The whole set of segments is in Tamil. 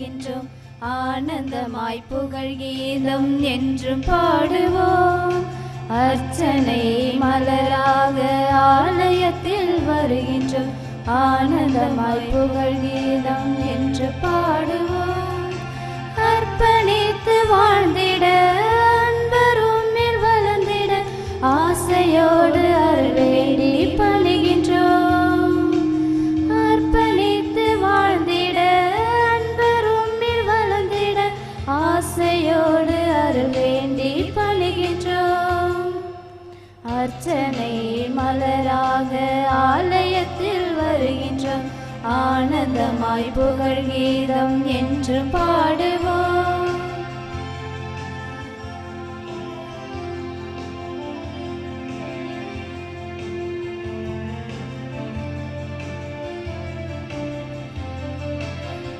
வருகின்றோம். ஆனந்தமாய் புகழ் கீதம் என்றும் பாடுவோம். அர்ச்சனை மலராக ஆலயத்தில் வருகின்றோம். ஆனந்தமாய் புகழ் கீதம் என்று பாடுவோம். அர்ப்பணித்து வாழ்ந்திட அன்பரும் வளர்ந்திட ஆசையோடு அருள் வேண்டி பணிகின்றோம். அர்ப்பணித்து வாழ்ந்திட அன்பரும் வளர்ந்திட ஆசையோடு அருள் வேண்டி பணிகின்றோம். அர்ச்சனை மலராக ஆலயத்தில் வருகின்றோம். ஆனந்தமாய் புகழ் கீதம் என்று பாடுவோம்.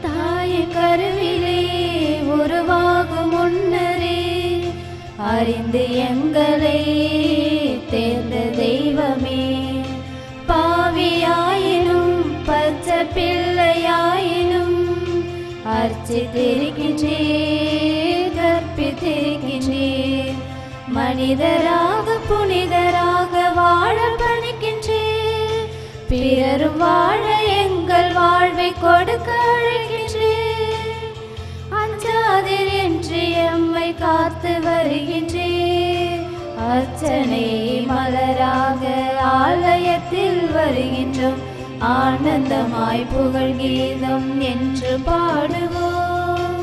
தாயின் கருவிலே உருவாகும் முன்னரே அறிந்து எங்களை தேர்ந்த தெய்வமே, பாவியாயினும் பச்சை பிள்ளையாயினும் அர்ச்சித்திருக்கின்றீர், கற்பித்திருக்கின்றீர். மனிதராக புனிதராக வாழ பணிக்கின்றீர். பிறரும் வாழ எங்கள் வாழ்வை கொடுக்க அழைக்கின்றீர். அஞ்சாதீர் என்று எம்மை காத்து வருகின்றீர். அர்ச்சனை மலராக ஆலயத்தில் வருகின்றோம். ஆனந்தமாய் புகழ் கீதம் என்று பாடுவோம்.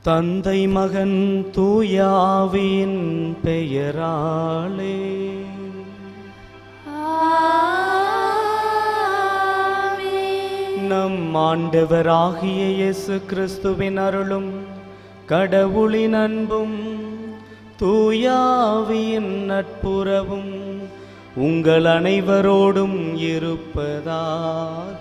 தந்தை மகன் தூய ஆவியின் பெயராலே நம் ஆண்டவராகிய இயேசு கிறிஸ்துவின் அருளும் கடவுளின் அன்பும் தூய ஆவியின் நட்புறவும் உங்கள் அனைவரோடும் இருப்பதாக.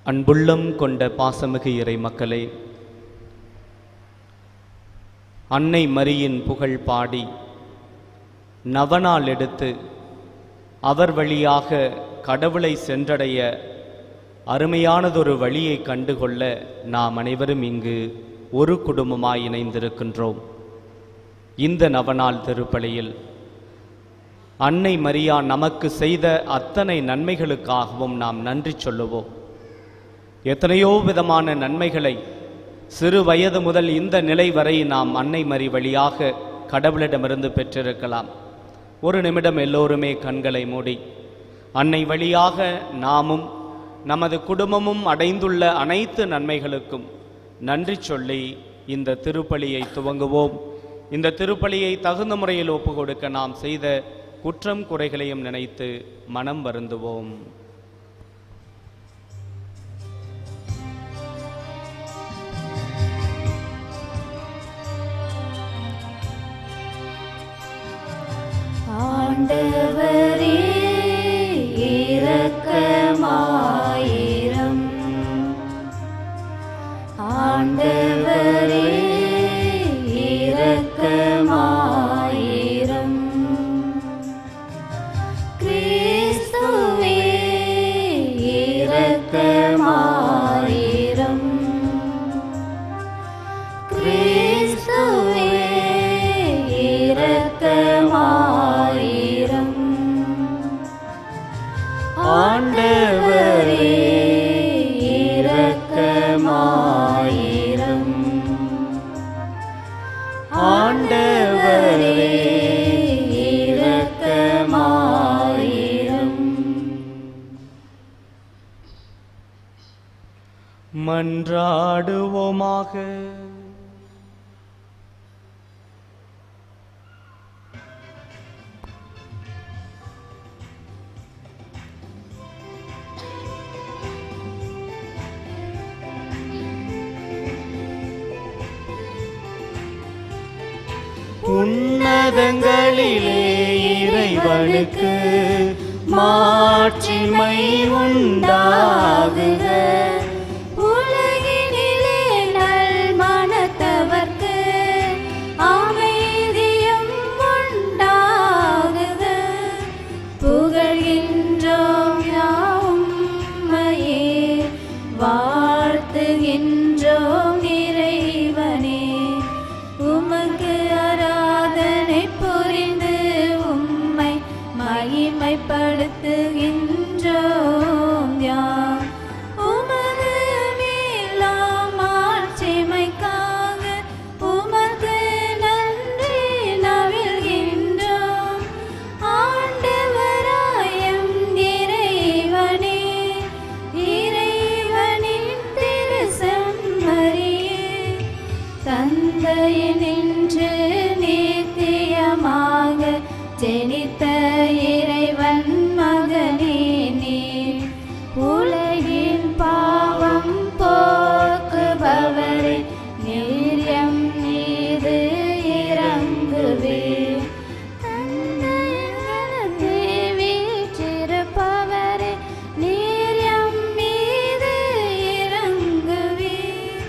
அன்புள்ளம் கொண்ட பாசமிகு இறை மக்களே, அன்னை மரியின் புகழ் பாடி நவநாள் எடுத்து அவர் வழியாக கடவுளை சென்றடைய அருமையானதொரு வழியை கண்டுகொள்ள நாம் அனைவரும் இங்கு ஒரு குடும்பமாய் இணைந்திருக்கின்றோம். இந்த நவநாள் திருப்பலியில் அன்னை மரியா நமக்கு செய்த அத்தனை நன்மைகளுக்காகவும் நாம் நன்றி சொல்லுவோம். எத்தனையோ விதமான நன்மைகளை சிறு வயது முதல் இந்த நிலை வரை நாம் அன்னை மரி வழியாக கடவுளிடமிருந்து பெற்றிருக்கலாம். ஒரு நிமிடம் எல்லோருமே கண்களை மூடி அன்னை வழியாக நாமும் நமது குடும்பமும் அடைந்துள்ள அனைத்து நன்மைகளுக்கும் நன்றி சொல்லி இந்த திருப்பலியை துவங்குவோம். இந்த திருப்பலியை தகுந்த முறையில் ஒப்பு கொடுக்க நாம் செய்த குற்றம் குறைகளையும் நினைத்து மனம் வருந்துவோம். ஆண்டவரே இரக்கமாயிரம். ஆண்டவரே இரக்கமாயிரம். கிறிஸ்துவே இரக்கமாயிரம். கிறிஸ்துவே இரக்கமாயிரம். ஆண்டவரே இரக்கமாயிரம். ஆண்டவரே இரக்கமாயிரம். மன்றாடுவோமாக. உன்னதங்களிலே இறைவனுக்கு மாட்சிமை உண்டாகுக. உலகினிலே நல் மனத்தவர்க்கு தந்தையினின்று நித்தியமாக ஜெனித்த இறைவன் மகனே நீர். உலகின் பாவம் போக்குபவரே நீர் எம் மீது இறங்குவீர். தந்தையினத்தை வீற்றிருப்பவரே நீர் எம் மீது இறங்குவீர்.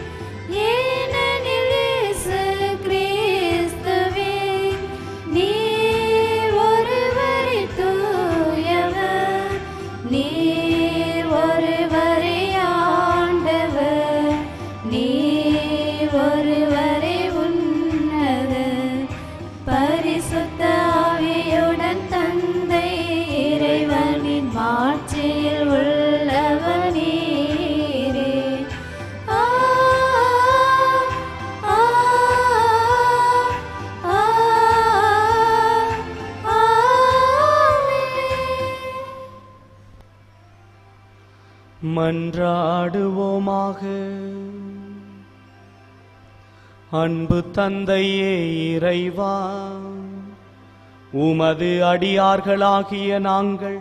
ஏனெனில் இயேசு கிறிஸ்துவே நீர் ஒருவரே தூயவர், நீர் ஒருவரே ஆண்டவர், நீர் ஒருவரே உன்னதர். பரிசுத்த ஆவியுடன் தந்தை இறைவனின் மாட்சியில் உள்ளவர் நீரே. ஆ ஆ ஆ ஆமென். மன்றாடுவோமாக. அன்பு தந்தையே இறைவா, உமது அடியார்களாகிய நாங்கள்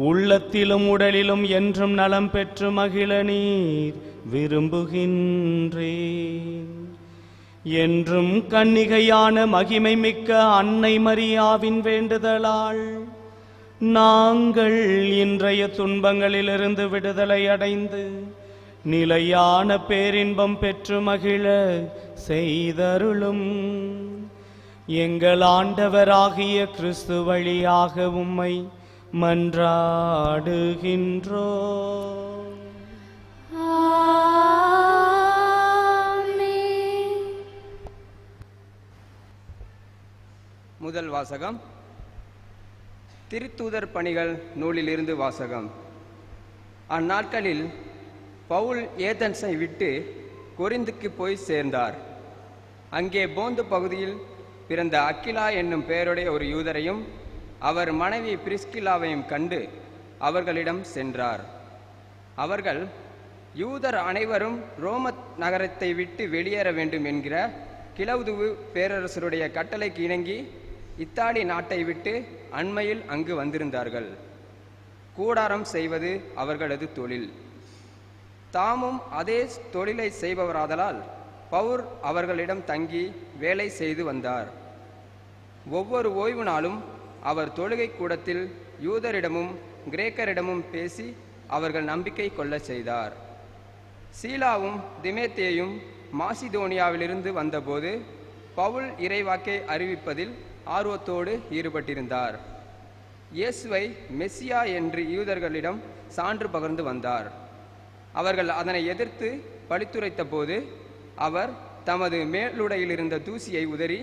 உள்ளத்திலும் உடலிலும் என்றும் நலம் பெற்று மகிழ நீர் விரும்புகின்றேன். என்றும் கன்னிகையான மகிமை மிக்க அன்னை மரியாவின் வேண்டுதலால் நாங்கள் இன்றைய துன்பங்களிலிருந்து விடுதலை அடைந்து நிலையான பேரின்பம் பெற்று மகிழ செய்தருளும். எங்கள் ஆண்டவராகிய கிறிஸ்து வழியாக உம்மை மன்றாடுகின்றோ. ஆமென். முதல் வாசகம் திருத்தூதர் பணிகள் நூலிலிருந்து வாசகம். அந்நாட்களில் பவுல் ஏதென்ஸை விட்டு கொரிந்துக்கு போய் சேர்ந்தார். அங்கே போந்து பகுதியில் பிறந்த அக்கிலா என்னும் பெயருடைய ஒரு யூதரையும் அவர் மனைவி பிரிஸ்கில்லாவையும் கண்டு அவர்களிடம் சென்றார். அவர்கள் யூதர் அனைவரும் ரோம நகரத்தை விட்டு வெளியேற வேண்டும் என்கிற கிலவுதுவு பேரரசருடைய கட்டளைக்கு இணங்கி இத்தாலி நாட்டை விட்டு அண்மையில் அங்கு வந்திருந்தார்கள். கூடாரம் செய்வது அவர்களது தொழில். தாமும் அதே தொழிலை செய்பவராதலால் பவுல் அவர்களிடம் தங்கி வேலை செய்து வந்தார். ஒவ்வொரு ஓய்வு நாளும் அவர் தொழுகை கூடத்தில் யூதரிடமும் கிரேக்கரிடமும் பேசி அவர்கள் நம்பிக்கை கொள்ள செய்தார். சீலாவும் திமேத்தேயும் மாசிதோனியாவிலிருந்து வந்தபோது பவுல் இறைவாக்கை அறிவிப்பதில் ஆர்வத்தோடு ஈடுபட்டிருந்தார். இயேசுவை மெசியா என்று யூதர்களிடம் சான்று பகர்ந்து வந்தார். அவர்கள் அதனை எதிர்த்து பழித்துரைத்த போது அவர் தமது மேலுடையிலிருந்த தூசியை உதறி,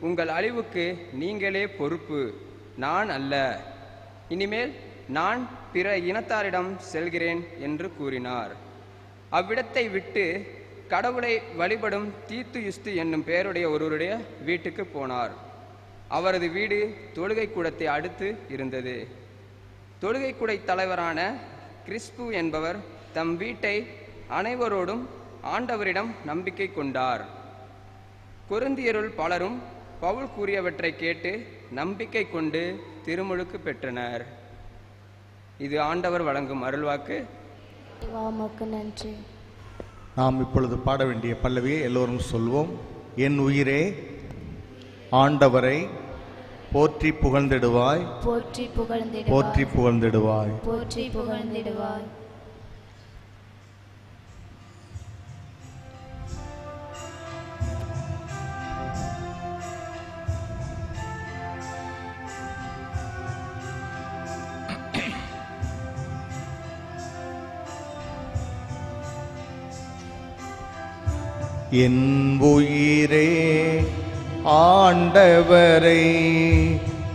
உங்கள் அழிவுக்கு நீங்களே பொறுப்பு, நான் அல்ல. இனிமேல் நான் பிற இனத்தாரிடம் செல்கிறேன் என்று கூறினார். அவ்விடத்தை விட்டு கடவுளை வழிபடும் தீத்துயுஸ்து என்னும் பெயருடைய ஒருவருடைய வீட்டுக்கு போனார். அவரது வீடு தொழுகை கூடத்தை அடுத்து இருந்தது. தொழுகை கூடை தலைவரான கிறிஸ்பு என்பவர் தம் வீட்டை அனைவரோடும் ஆண்டவரிடம் நம்பிக்கை கொண்டார். கொரிந்தியருள் பலரும் பவுல் கூறியவற்றை கேட்டு நம்பிக்கை கொண்டு திருமுழுக்கு பெற்றனர். இது ஆண்டவர் வழங்கும் அருள்வாக்கு. உமக்கு நன்றி. நாம் இப்பொழுது பாட வேண்டிய பல்லவியை எல்லோரும் சொல்வோம். என் உயிரே ஆண்டவரை போற்றி புகழ்ந்திடுவாய், போற்றி புகழ்ந்திடுவாய், போற்றி புகழ்ந்திடுவாய். போற்றி புகழ்ந்திடுவாய். என் உயிரே ஆண்டவரை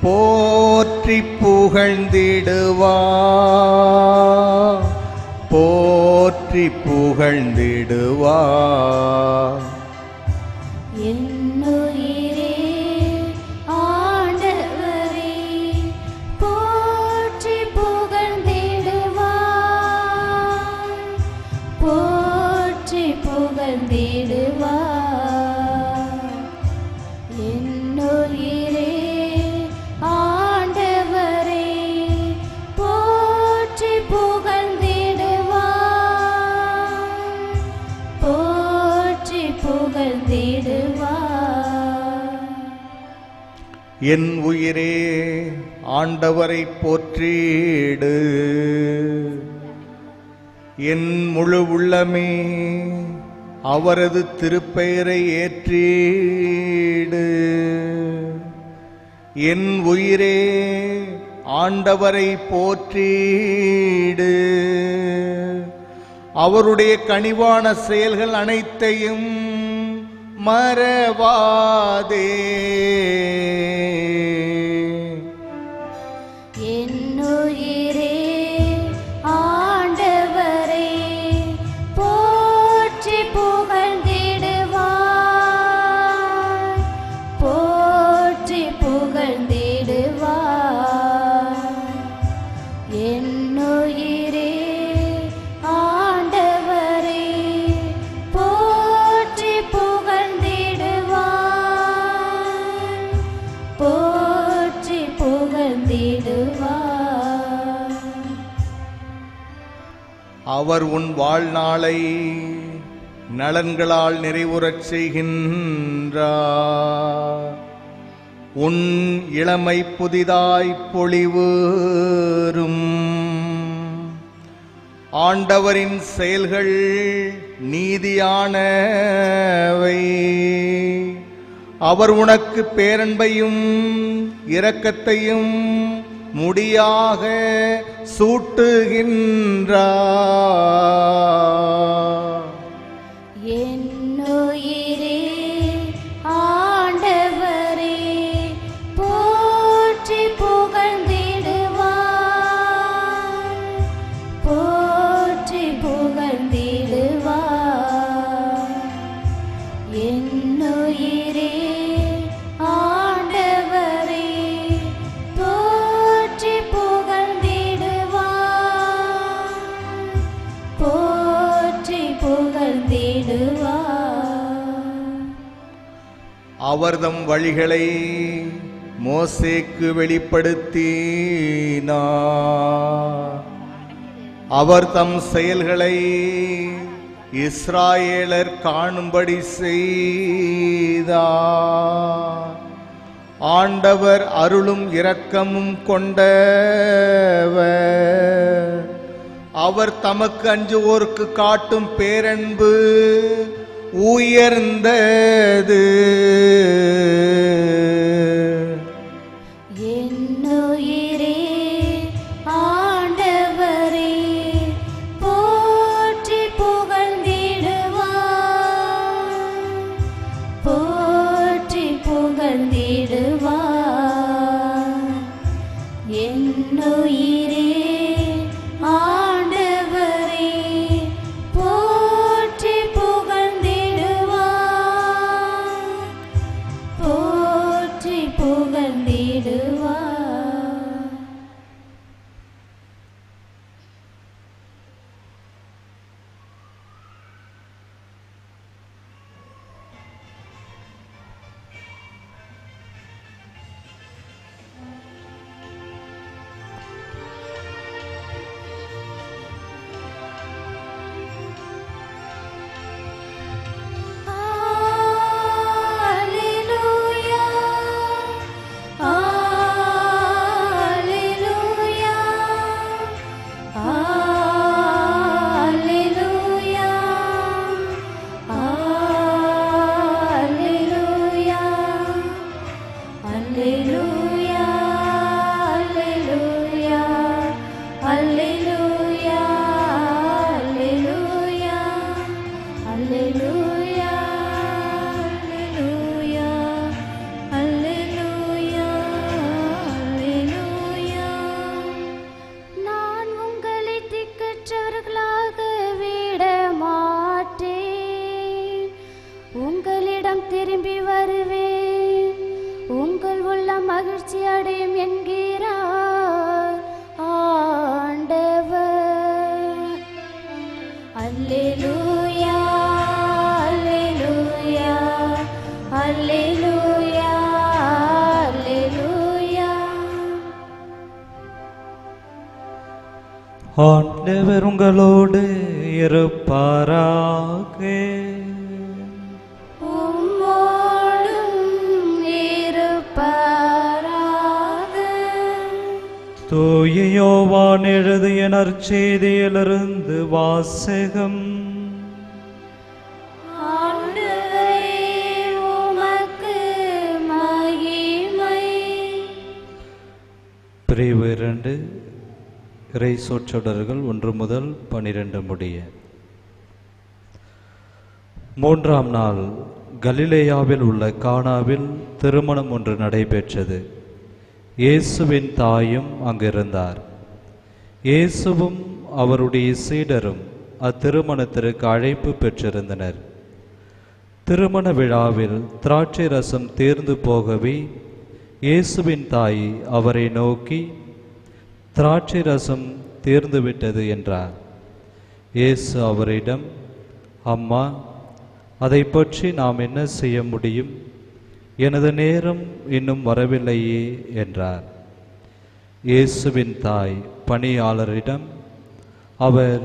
போற்றி புகழ்ந்திடுவாய், போற்றி புகழ்ந்திடுவாய். என் உயிரே ஆண்டவரை போற்றி புகழ்ந்திடுவாய், போற்றி புகழ்ந்திடுவாய். என் உயிரே ஆண்டவரை போற்றிடு. என் முழு உள்ளமே அவரது திருப்பெயரை ஏற்றிடு. என் உயிரே ஆண்டவரை போற்றிடு. அவருடைய கனிவான செயல்கள் அனைத்தையும் மறவாதே. என்னுயிரே ஆண்டவரை போற்றி புகழ்ந்திடுவாய், போற்றி புகழ்ந்திடுவாய். என்னுயிரே ஆண்டவரை போற்றி புகழ்ந்திடுவாய், போற்றி புகழ்ந்திடுவாய். அவர் உன் வாழ்நாளை நலன்களால் நிறைவுறச் செய்கின்றார். உன் இளமை புதிதாய் பொலிவேறும். ஆண்டவரின் செயல்கள் நீதியானவை. அவர் உனக்கு பேரன்பையும் இரக்கத்தையும் முடியாக சூட்டுகின்றார். என்னுயிரே ஆண்டவரை போற்றி புகழ்ந்திடுவாய், போற்றி புகழ்ந்திடுவாய். என்னுயிரே ஆண்டவரை போற்றி புகழ்ந்திடுவாய், போற்றி புகழ்ந்திடுவாய். அவர்தம் வழிகளை மோசேக்கு வெளிப்படுத்தினார். அவர் தம் செயல்களை இஸ்ராயேலர் காணும்படி செய்தார். ஆண்டவர் அருளும் இரக்கமும் கொண்டவர். அவர் தமக்கு அஞ்சுவோருக்கு காட்டும் பேரன்பு உயர்ந்தது. என்னுயிரே ஆண்டவரை போற்றி புகழ்ந்திடுவாய், போற்றி புகழ்ந்திடுவாய். என்னுயிரே ஆண்டவரை போற்றி புகழ்ந்திடுவாய், போற்றி புகழ்ந்திடுவாய். நான் உங்களை திக்கற்றவர்களாக விட மாட்டேன், உங்களிடம் திரும்பி வருவேன், உங்கள் உள்ள மகிழ்ச்சி அடையும் என்கிறார் ஆண்டவர். அல்லேலூயா, அல்லேலூயா, அல்லேலூயா, அல்லேலூயா. ஆண்டவர் உங்களோடு இருப்பாராக. உம்மோடும் இருப்பாராக. தூய யோவான் எழுதிய நற்செய்தியிலிருந்து வாசகம். ஆண்டவரே, உமக்கு மகிமை. பிரிவு 2 இறை சொற்றொடர்கள் 1 முதல் 12 முடிய. 3ஆம் நாள் கலிலேயாவில் உள்ள கானாவில் திருமணம் ஒன்று நடைபெற்றது. இயேசுவின் தாயும் அங்கிருந்தார். இயேசுவும் அவருடைய சீடரும் அத்திருமணத்திற்கு அழைப்பு பெற்றிருந்தனர். திருமண விழாவில் திராட்சை ரசம் தீர்ந்து போகவே இயேசுவின் தாய் அவரை நோக்கி, திராட்சை ரசம் தீர்ந்துவிட்டது என்றார். இயேசு அவரிடம், அம்மா, அதை பற்றி நாம் என்ன செய்ய முடியும்? எனது நேரம் இன்னும் வரவில்லையே என்றார். இயேசுவின் தாய் பணியாளரிடம், அவர்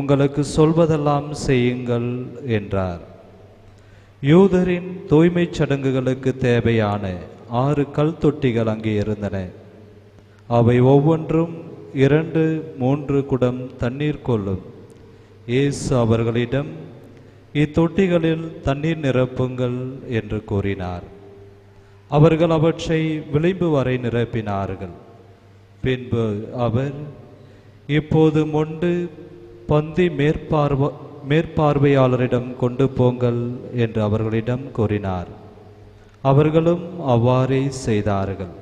உங்களுக்கு சொல்வதெல்லாம் செய்யுங்கள் என்றார். யூதரின் தூய்மைச் சடங்குகளுக்கு தேவையான 6 கல் தொட்டிகள் அங்கே இருந்தன. அவை ஒவ்வொன்றும் 2-3 குடம் தண்ணீர் கொள்ளும். இயேசு அவர்களிடம், இத்தொட்டிகளில் தண்ணீர் நிரப்புங்கள் என்று கூறினார். அவர்கள் அவற்றை விளிம்பு வரை நிரப்பினார்கள். பின்பு அவர், இப்போது மொண்டு பந்தி மேற்பார்வையாளரிடம் கொண்டு போங்கள் என்று அவர்களிடம் கூறினார். அவர்களும் அவ்வாறே செய்தார்கள்.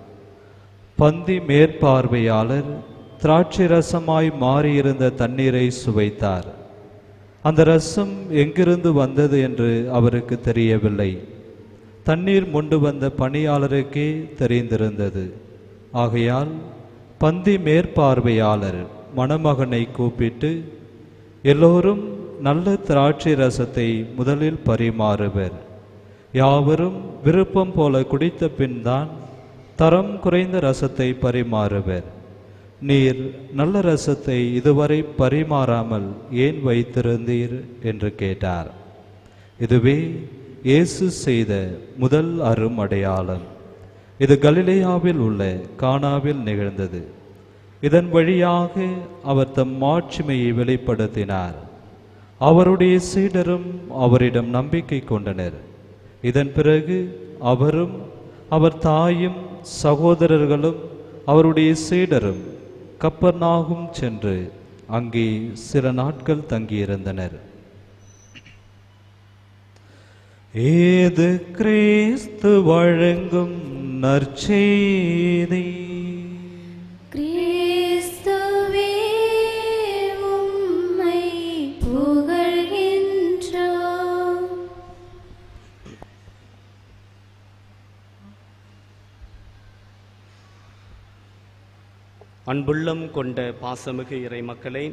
பந்தி மேற்பார்வையாளர் திராட்சை ரசமாய் மாறியிருந்த தண்ணீரை சுவைத்தார். அந்த ரசம் எங்கிருந்து வந்தது என்று அவருக்கு தெரியவில்லை. தண்ணீர் மொண்டு வந்த பணியாளருக்கே தெரிந்திருந்தது. ஆகையால் பந்தி மேற்பார்வையாளர் மணமகனை கூப்பிட்டு, எல்லோரும் நல்ல திராட்சை ரசத்தை முதலில் பரிமாறுவர். யாவரும் விருப்பம் போல குடித்த பின் தான் தரம் குறைந்த ரசத்தை பரிமாறுவர். நீர் நல்ல ரசத்தை இதுவரை பரிமாறாமல் ஏன் வைத்திருந்தீர் என்று கேட்டார். இதுவே இயேசு செய்த முதல் அரும் அடையாளம். இது கலிலேயாவில் உள்ள கானாவில் நிகழ்ந்தது. இதன் வழியாக அவர் தம் மாட்சிமையை வெளிப்படுத்தினார். அவருடைய சீடரும் அவரிடம் நம்பிக்கை கொண்டனர். இதன் பிறகு அவரும் அவர் தாயும் சகோதரர்களும் அவருடைய சீடரும் கப்பர்நாகும் சென்று அங்கே சில நாட்கள் தங்கியிருந்தனர். ஏது கிறிஸ்து வழங்கும் நற்செய்தி. கிறிஸ்துவே, உம்மை புகழ்கின்றோம். அன்புள்ளம் கொண்ட பாசமிகு இறை மக்களே,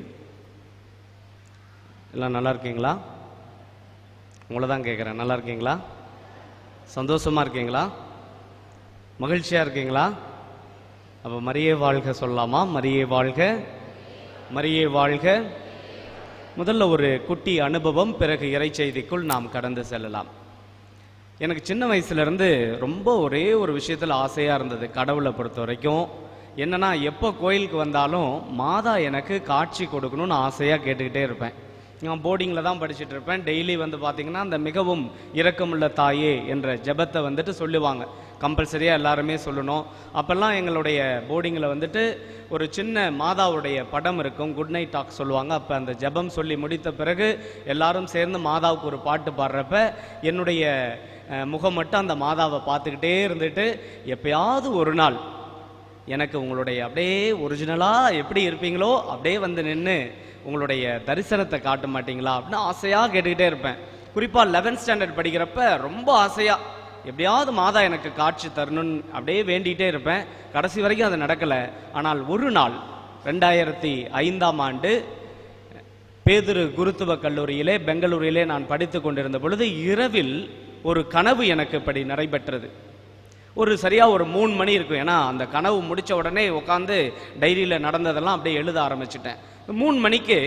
எல்லாம் நல்லா இருக்கீங்களா? உங்களை தான் கேட்குறேன், நல்லா இருக்கீங்களா? சந்தோஷமாக இருக்கீங்களா? மகிழ்ச்சியாக இருக்கீங்களா? அப்போ மரியே வாழ்க சொல்லலாமா? மரியே வாழ்க, மரியே வாழ்க. முதல்ல ஒரு குட்டி அனுபவம், பிறகு இறை செய்திக்குள் நாம் கடந்து செல்லலாம். எனக்கு சின்ன வயசுலேருந்து ரொம்ப ஒரே ஒரு விஷயத்தில் ஆசையாக இருந்தது கடவுளை பொறுத்த வரைக்கும். என்னன்னா, எப்போ கோயிலுக்கு வந்தாலும் மாதா எனக்கு காட்சி கொடுக்கணும்னு ஆசையாக கேட்டுக்கிட்டே இருப்பேன். நான் போர்டிங்கில் தான் படிச்சுட்டு இருப்பேன். டெய்லி வந்து பார்த்திங்கன்னா அந்த மிகவும் இரக்கமுள்ள தாயே என்ற ஜெபத்தை வந்துட்டு சொல்லுவாங்க. கம்பல்சரியாக எல்லாருமே சொல்லணும். அப்போல்லாம் எங்களுடைய போர்டிங்கில் வந்துட்டு ஒரு சின்ன மாதாவுடைய படம் இருக்கும், குட் நைட் டாக் சொல்லுவாங்க. அப்போ அந்த ஜெபம் சொல்லி முடித்த பிறகு எல்லாரும் சேர்ந்து மாதாவுக்கு ஒரு பாட்டு பாடுறப்ப என்னுடைய முகம் மட்டும் அந்த மாதாவை பார்த்துக்கிட்டே இருந்துட்டு, எப்பயாவது ஒரு நாள் எனக்கு உங்களுடைய அப்படியே ஒரிஜினலாக எப்படி இருப்பீங்களோ அப்படியே வந்து நின்று உங்களுடைய தரிசனத்தை காட்ட மாட்டீங்களா அப்படின்னு ஆசையாக கேட்டுக்கிட்டே இருப்பேன். குறிப்பாக 11th ஸ்டாண்டர்ட் படிக்கிறப்ப ரொம்ப ஆசையாக எப்படியாவது மாதா எனக்கு காட்சி தரணும்னு அப்படியே வேண்டிகிட்டே இருப்பேன். கடைசி வரைக்கும் அது நடக்கலை. ஆனால் ஒரு நாள் 2005ஆம் ஆண்டு பேதுரு குருத்துவ கல்லூரியிலே பெங்களூரிலே நான் படித்து கொண்டிருந்த பொழுது இரவில் ஒரு கனவு எனக்கு இப்படி நடைபெற்றது. சரியாக ஒரு 3 மணி இருக்கும். ஏன்னா அந்த கனவு முடித்த உடனே உட்காந்து டைரியில் நடந்ததெல்லாம் அப்படியே எழுத ஆரம்பிச்சிட்டேன். 3 மணிக்கு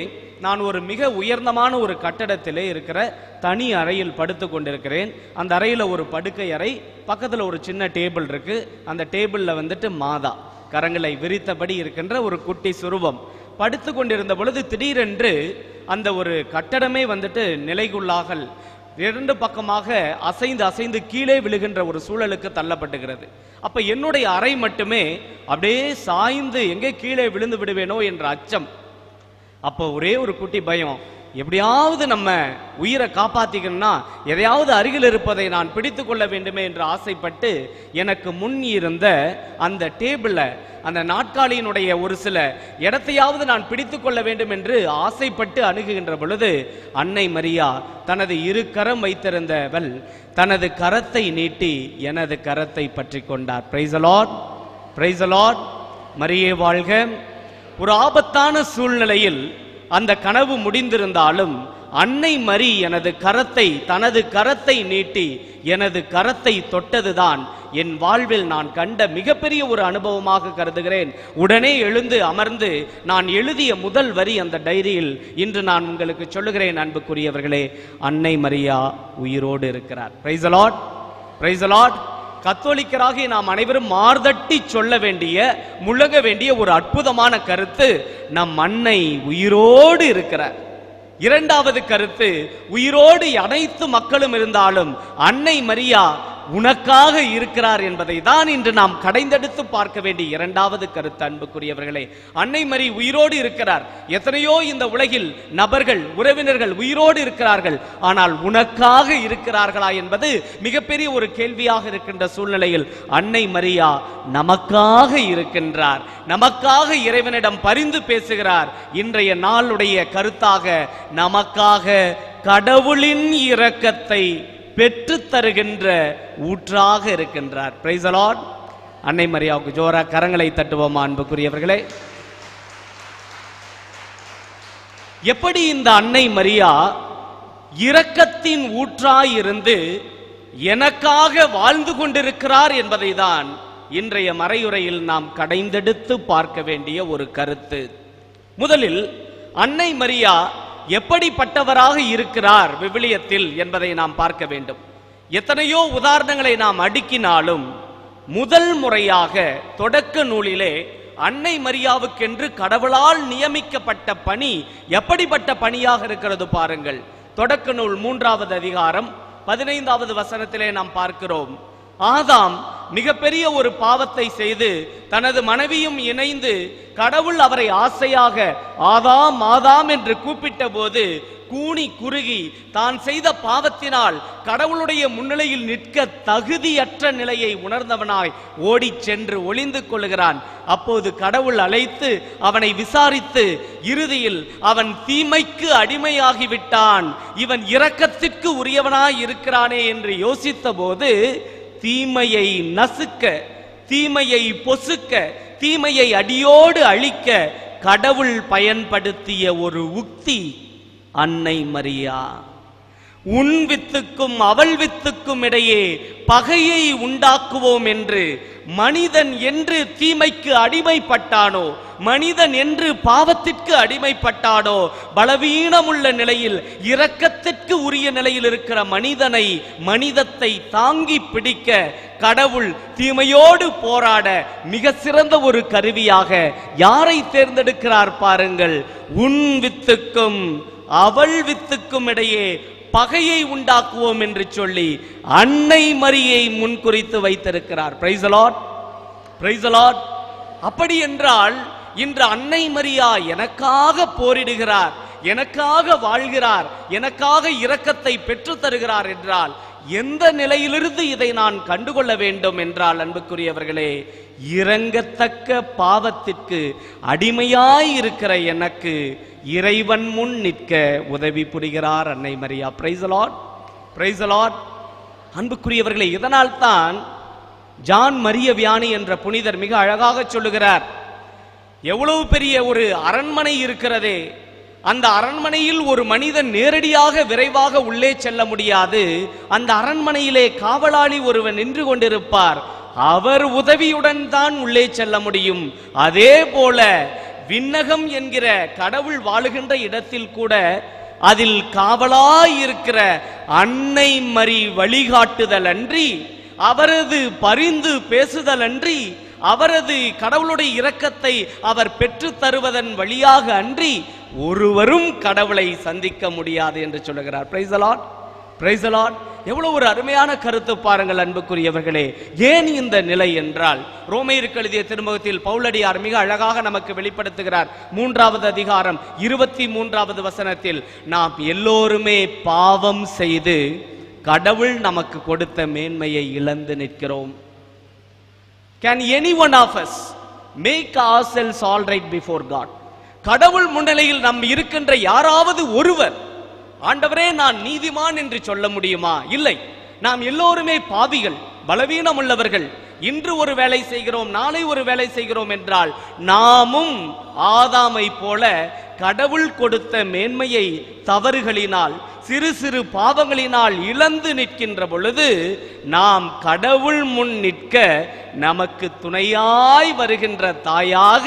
நான் ஒரு மிக உயர்ந்தமான ஒரு கட்டடத்திலே இருக்கிற தனி அறையில் படுத்து கொண்டிருக்கிறேன். அந்த அறையில் ஒரு படுக்கை அறை, பக்கத்தில் ஒரு சின்ன டேபிள் இருக்குது. அந்த டேபிளில் வந்துட்டு மாதா கரங்களை விரித்தபடி இருக்கின்ற ஒரு குட்டி சுரூபம் படுத்து கொண்டிருந்த பொழுது திடீரென்று அந்த ஒரு கட்டடமே வந்துட்டு நிலைகுள்ளாகல் இரண்டு பக்கமாக அசைந்து அசைந்து கீழே விழுகின்ற ஒரு சூழலுக்கு தள்ளப்பட்டுகிறது. அப்ப என்னுடைய அறை மட்டுமே அப்படியே சாய்ந்து எங்கே கீழே விழுந்து விடுவேனோ என்ற அச்சம். அப்போ ஒரே ஒரு குட்டி பயம், எப்படியாவது நம்ம உயிரை காப்பாத்திக்கணும்னா எதையாவது அருகில் இருப்பதை நான் பிடித்து கொள்ள வேண்டுமே என்று ஆசைப்பட்டு எனக்கு முன் இருந்த அந்த டேபிள, அந்த நாட்காலியினுடைய ஒரு சில இடத்தையாவது நான் பிடித்து கொள்ள வேண்டும் என்று ஆசைப்பட்டு அணுகுகின்ற பொழுது அன்னை மரியா தனது இரு கரம் வைத்திருந்தவள் தனது கரத்தை நீட்டி எனது கரத்தை பற்றி கொண்டார். Price the Lord, praise the Lord. மரியே வாழ்க. ஒரு ஆபத்தான சூழ்நிலையில் அந்த கனவு முடிந்திருந்தாலும் அன்னை மரி எனது கரத்தை, தனது கரத்தை நீட்டி எனது கரத்தை தொட்டதுதான் என் வாழ்வில் நான் கண்ட மிகப்பெரிய ஒரு அனுபவமாக கருதுகிறேன். உடனே எழுந்து அமர்ந்து நான் எழுதிய முதல் வரி அந்த டைரியில் இன்று நான் உங்களுக்கு சொல்லுகிறேன், அன்புக்குரியவர்களே, அன்னை மரியா உயிரோடு இருக்கிறார். Praise the Lord, praise the lord. கத்தோலிக்கராகி நாம் அனைவரும் மார்தட்டி சொல்ல வேண்டிய, முழங்க வேண்டிய ஒரு அற்புதமான கருத்து, நம் அன்னை உயிரோடு இருக்கிறார். இரண்டாவது கருத்து, உயிரோடு அனைத்து மக்களும் இருந்தாலும் அன்னை மரியா உனக்காக இருக்கிறார் என்பதை தான் இன்று நாம் கடைந்தெடுத்து பார்க்க வேண்டிய இரண்டாவது கருத்து. அன்புக்குரியவர்களே, அன்னை மரி உயிரோடு இருக்கிறார். எத்தனையோ இந்த உலகில் நபர்கள், உறவினர்கள் உயிரோடு இருக்கிறார்கள், ஆனால் உனக்காக இருக்கிறார்களா என்பது மிகப்பெரிய ஒரு கேள்வியாக இருக்கின்ற சூழ்நிலையில் அன்னை மரியா நமக்காக இருக்கின்றார், நமக்காக இறைவனிடம் பரிந்து பேசுகிறார். இன்றைய நாளுடைய கருத்தாக நமக்காக கடவுளின் இரக்கத்தை பெற்று தருகின்ற ஊற்றாக இருக்கின்றார். Price the Lord. அன்னை மரியாவுக்கு ஜோரா கரங்களை தட்டுவோமா அன்புக்குரியவர்களே. எப்படி இந்த அன்னை மரியா இரக்கத்தின் ஊற்றாய் இருந்து எனக்காக வாழ்ந்து கொண்டிருக்கிறார் என்பதை தான் இன்றைய மறையுரையில் நாம் கடைந்தெடுத்து பார்க்க வேண்டிய ஒரு கருத்து. முதலில் அன்னை மரியா எப்படிப்பட்டவராக இருக்கிறார் விவிலியத்தில் என்பதை நாம் பார்க்க வேண்டும். எத்தனையோ உதாரணங்களை நாம் அடுக்கினாலும் முதல் முறையாக தொடக்க நூலிலே அன்னை மரியாவுக்கென்று கடவுளால் நியமிக்கப்பட்ட பணி எப்படிப்பட்ட பணியாக இருக்கிறது பாருங்கள். தொடக்க நூல் 3வது அதிகாரம் 15வது வசனத்திலே நாம் பார்க்கிறோம். ஆதாம் மிகப்பெரிய ஒரு பாவத்தை செய்து தனது மனைவியும் இணைந்து கடவுள் அவரை ஆசையாக ஆதாம் ஆதாம் என்று கூப்பிட்ட போது கூனி குறுகி தான் செய்த பாவத்தினால் கடவுளுடைய முன்னிலையில் நிற்க தகுதியற்ற நிலையை உணர்ந்தவனாய் ஓடி சென்று ஒளிந்து கொள்கிறான். அப்போது கடவுள் அழைத்து அவனை விசாரித்து இறுதியில் அவன் தீமைக்கு அடிமையாகிவிட்டான், இவன் இரக்கத்திற்கு உரியவனாய் இருக்கிறானே என்று யோசித்த போது தீமையை நசுக்க, தீமையை பொசுக்க, தீமையை அடியோடு அழிக்க கடவுள் பயன்படுத்திய ஒரு உக்தி அன்னை மரியா. உன் வித்துக்கும் அவள் வித்துக்கும் இடையே பகையை உண்டாக்குவோம் என்று மனிதன் என்று தீமைக்கு அடிமைப்பட்டானோ, மனிதன் என்று பாவத்திற்கு அடிமைப்பட்டானோ, பலவீனமுள்ள நிலையில் இரக்கத்திற்கு உரிய நிலையில் இருக்கிற மனிதத்தை தாங்கி பிடிக்க கடவுள் தீமையோடு போராட மிக சிறந்த ஒரு கருவியாக யாரை தேர்ந்தெடுக்கிறார் பாருங்கள். உன் வித்துக்கும் அவள் வித்துக்கும் இடையே பகையை உண்டாக்குவோம் என்று சொல்லி அன்னை மரியை முன்குறித்து வைத்திருக்கிறார். Price the Lord, praise the Lord. அப்படி என்றால் இன்று அன்னை மரியா எனக்காக போரிடுகிறார், எனக்காக வாழ்கிறார், எனக்காக இரக்கத்தை பெற்று தருகிறார் என்றால் எந்த நிலையிலிருந்து இதை நான் கண்டுகொள்ள வேண்டும் என்றால் அன்புக்குரியவர்களே, இரங்கத்தக்க பாவத்திற்கு அடிமையாய் இருக்கிற எனக்கு இறைவன் முன் நிற்க உதவி புரிகிறார் அன்னை Maria. Price the Lord, praise the Lord. அன்புக்குரியவர்களே, இதனால் தான் ஜான் மரிய வியானி என்ற புனிதர் மிக அழகாக சொல்லுகிறார், எவ்வளவு பெரிய ஒரு அரண்மனை இருக்கிறதே, அந்த அரண்மனையில் ஒரு மனிதன் நேரடியாக விரைவாக உள்ளே செல்ல முடியாது. அந்த அரண்மனையிலே காவலாளி ஒருவன் நின்று கொண்டிருப்பார், அவர் உதவியுடன் தான் உள்ளே செல்ல முடியும். அதே போல விண்ணகம் என்கிற கடவுள் வாழுகின்ற இடத்தில் கூட அதில் காவலாய் இருக்கிற அன்னை மரி வழிகாட்டுதல் அன்றி, அவரது பரிந்து பேசுதல் அன்றி, அவரது கடவுளுடைய இரக்கத்தை அவர் பெற்று தருவதன் வழியாக அன்றி ஒருவரும் கடவுளை சந்திக்க முடியாது என்று சொல்லுகிறார். Price the Lord, praise the Lord. எவ்வளவு ஒரு அருமையான கருத்து பாருங்கள் அன்புக்குரியவர்களே. ஏன் இந்த நிலை என்றால், ரோமையருக்கு எழுதிய திருமுகத்தில் பவுலடியார் மிக அழகாக நமக்கு வெளிப்படுத்துகிறார். 3வது அதிகாரம் 23வது வசனத்தில், நாம் எல்லோருமே பாவம் செய்து கடவுள் நமக்கு கொடுத்த மேன்மையை இழந்து நிற்கிறோம். Can any one of us make ourselves all right before God? கடவுள் முன்னிலையில் நம் இருக்கின்ற யாராவது ஒருவர் ஆண்டவரே நான் நீதிமான் என்று சொல்ல முடியுமா? இல்லை. நாம் எல்லோருமே பாவிகள், பலவீனம் உள்ளவர்கள். இன்று ஒரு வேலை செய்கிறோம், நாளை ஒரு வேலை செய்கிறோம் என்றால் நாமும் ஆதாமை போல கடவுள் கொடுத்த மேன்மையை தவறுகளினால், சிறு சிறு பாவங்களினால் இழந்து நிற்கின்ற பொழுது நாம் கடவுள் முன் நிற்க நமக்கு துணையாய் வருகின்ற தாயாக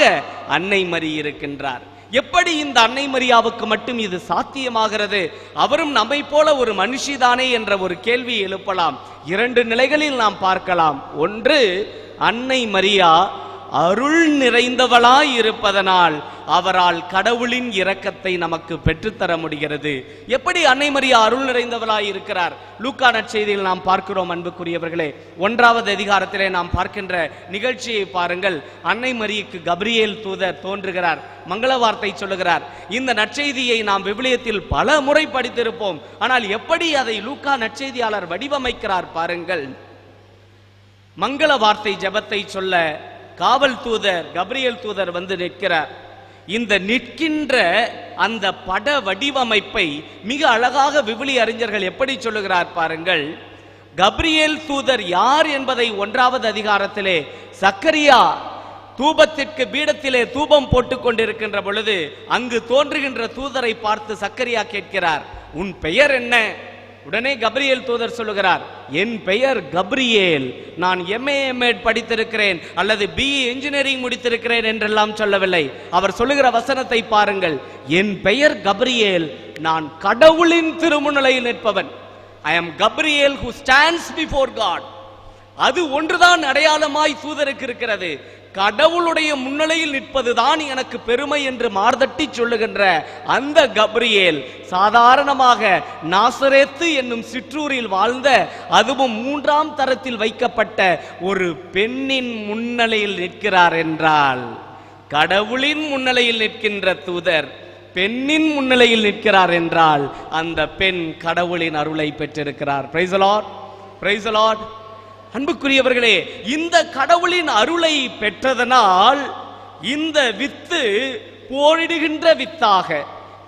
அன்னை மரி இருக்கின்றார். எப்படி இந்த அன்னை மரியாவுக்கு மட்டும் இது சாத்தியமாகிறது? அவரும் நம்மை போல ஒரு மனுஷிதானே என்ற ஒரு கேள்வி எழுப்பலாம். 2 நிலைகளில் நாம் பார்க்கலாம். ஒன்று, அன்னை மரியா அருள் நிறைந்தவளாய் இருப்பதனால் அவரால் கடவுளின் இரக்கத்தை நமக்கு பெற்றுத்தர முடிகிறது. எப்படி அன்னை மரியா அருள் நிறைந்தவளாய் இருக்கிறார்? லூக்கா நற்செய்தியில் நாம் பார்க்கிறோம் அன்புக்குரியவர்களே. 1வது அதிகாரத்திலே நாம் பார்க்கின்ற நிகழ்ச்சியை பாருங்கள். அன்னை மரியாக்கு கப்ரியேல் தூதர் தோன்றுகிறார், மங்கள வார்த்தை சொல்லுகிறார். இந்த நற்செய்தியை நாம் விவிலியத்தில் பல முறை படித்திருப்போம். ஆனால் எப்படி அதை லூக்கா நற்செய்தியாளர் வடிவமைக்கிறார் பாருங்கள். மங்கள வார்த்தை ஜெபத்தை சொல்ல காவல் தூதர் கப்ரியேல் தூதர் வந்து நிற்கிறார். இந்த நிற்கின்ற அந்த பட வடிவமைப்பை மிக அழகாக விவிலிய அறிஞர்கள் எப்படி சொல்லுகிறார் பாருங்கள். கப்ரியேல் தூதர் யார் என்பதை 1வது அதிகாரத்திலே சக்கரியா தூபத்திற்கு பீடத்திலே தூபம் போட்டுக் கொண்டிருக்கின்ற பொழுது அங்கு தோன்றுகின்ற தூதரை பார்த்து சக்கரியா கேட்கிறார், உன் பெயர் என்ன? உடனே கப்ரியேல் தூதர் சொல்லுகிறார், என் பெயர் கப்ரியேல், நான் MA படித்திருக்கிறேன் அல்லது BE இன்ஜினியரிங் முடித்திருக்கிறேன் என்றெல்லாம் சொல்லவில்லை. அவர் சொல்லுகிற வசனத்தை பாருங்கள். என் பெயர் கப்ரியேல், நான் கடவுளின் திருமுன்னிலையில் நிற்பவன். I am Gabriel who stands before God. அது ஒன்றுதான் அடையாளமாய் தூதருக்கு இருக்கிறது. கடவுளுடைய முன்னிலையில் நிற்பதுதான் எனக்கு பெருமை என்று மார்தட்டி சொல்லுகின்ற அந்த கப்ரியேல் சாதாரணமாக நாசரேத்து என்னும் சிற்றூரில் வாழ்ந்த, அதுவும் 3ஆம் தரத்தில் வைக்கப்பட்ட ஒரு பெண்ணின் முன்னிலையில் நிற்கிறார் என்றால், கடவுளின் முன்னிலையில் நிற்கின்ற தூதர் பெண்ணின் முன்னிலையில் நிற்கிறார் என்றால் அந்த பெண் கடவுளின் அருளை பெற்றிருக்கிறார். Price the Lord, praise the Lord. அன்புக்குரியவர்களே, இந்த கடவுளின் அருளை பெற்றதனால் இந்த வித்து போரிடுகின்ற வித்தாக,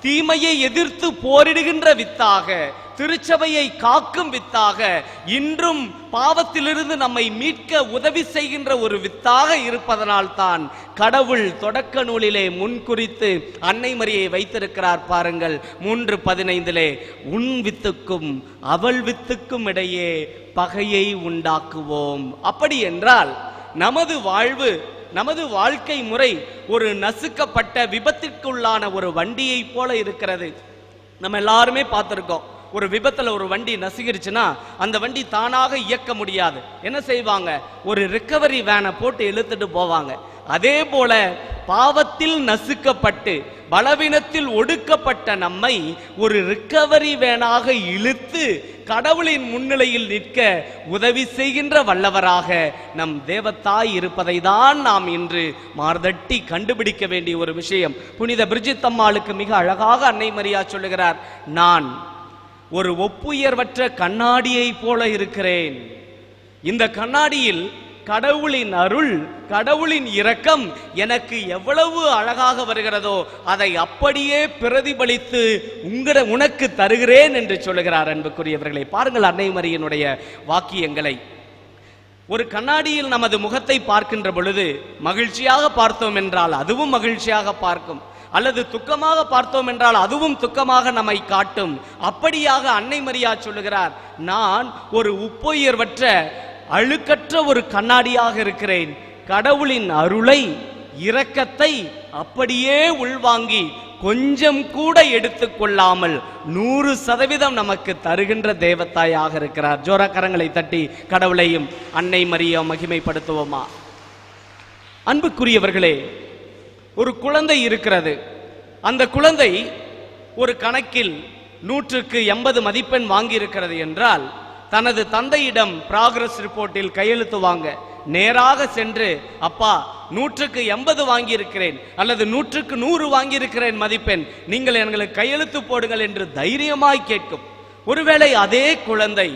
தீமையை எதிர்த்து போரிடுகின்ற வித்தாக, திருச்சபையை காக்கும் வித்தாக, இன்றும் பாவத்திலிருந்து நம்மை மீட்க உதவி செய்கின்ற ஒரு வித்தாக இருப்பதனால் தான் கடவுள் தொடக்க நூலிலே முன்குறித்து அன்னை மரியை வைத்திருக்கிறார் பாருங்கள். 3:15 உன் வித்துக்கும் அவள் வித்துக்கும் இடையே பகையை உண்டாக்குவோம். அப்படி என்றால் நமது வாழ்வு, நமது வாழ்க்கை முறை ஒரு நசுக்கப்பட்ட விபத்திற்குள்ளான ஒரு வண்டியை போல இருக்கிறது. நம்ம எல்லாருமே பார்த்திருக்கோம். ஒரு விபத்துல ஒரு வண்டி நசுகிருச்சுன்னா அந்த வண்டி தானாக இயக்க முடியாது. என்ன செய்வாங்க? ஒரு ரிக்கவரி வேனை போட்டு இழுத்துட்டு போவாங்க. அதே போல பாவத்தில் நசுக்கப்பட்டு பலவீனத்தில் ஒடுக்கப்பட்ட நம்மை ஒரு ரிக்கவரி வேனாக இழுத்து கடவுளின் முன்னிலையில் நிற்க உதவி செய்கின்ற வல்லவராக நம் தேவத்தாய் இருப்பதை தான் நாம் இன்று மார்தட்டி கண்டுபிடிக்க வேண்டிய ஒரு விஷயம். புனித பிரிஜித் அம்மாளுக்கு மிக அழகாக அன்னை மரியா சொல்லுகிறார், நான் ஒரு ஒப்புயர்வற்ற கண்ணாடியை போல இருக்கிறேன். இந்த கண்ணாடியில் கடவுளின் அருள், கடவுளின் இரக்கம் எனக்கு எவ்வளவு அழகாக வருகிறதோ அதை அப்படியே பிரதிபலித்து உனக்கு தருகிறேன் என்று சொல்லுகிறார். அன்புக்குரியவர்களை பாருங்கள் அன்னை மரியினுடைய வாக்கியங்களை. ஒரு கண்ணாடியில் நமது முகத்தை பார்க்கின்ற பொழுது மகிழ்ச்சியாக பார்த்தோம் என்றால் அதுவும் மகிழ்ச்சியாக பார்க்கும், அல்லது துக்கமாக பார்த்தோம் என்றால் அதுவும் துக்கமாக நம்மை காட்டும். அப்படியாக அன்னை மரியா சொல்லுகிறார், நான் ஒரு உப்புயர்வற்ற அழுக்கற்ற ஒரு கண்ணாடியாக இருக்கிறேன். கடவுளின் அருளை, இரக்கத்தை அப்படியே உள்வாங்கி கொஞ்சம் கூட எடுத்துக்கொள்ளாமல் 100% நமக்கு தருகின்ற தேவத்தாயாக இருக்கிறார். ஜோர கரங்களை தட்டி கடவுளையும் அன்னை மரியா மகிமைப்படுத்துவோமா? அன்புக்குரியவர்களே, ஒரு குழந்தை இருக்கிறது. அந்த குழந்தை ஒரு கணக்கில் 100க்கு 80 மதிப்பெண் வாங்கி இருக்கிறது என்றால் தனது தந்தையிடம் ப்ராக்ரஸ் ரிப்போர்ட்டில் கையெழுத்து வாங்க நேராக சென்று, அப்பா 100க்கு 80 வாங்கியிருக்கிறேன் அல்லது 100க்கு 100 வாங்கியிருக்கிறேன் மதிப்பெண், நீங்கள் எங்களுக்கு கையெழுத்து போடுங்கள் என்று தைரியமாய் கேட்கும். ஒருவேளை அதே குழந்தை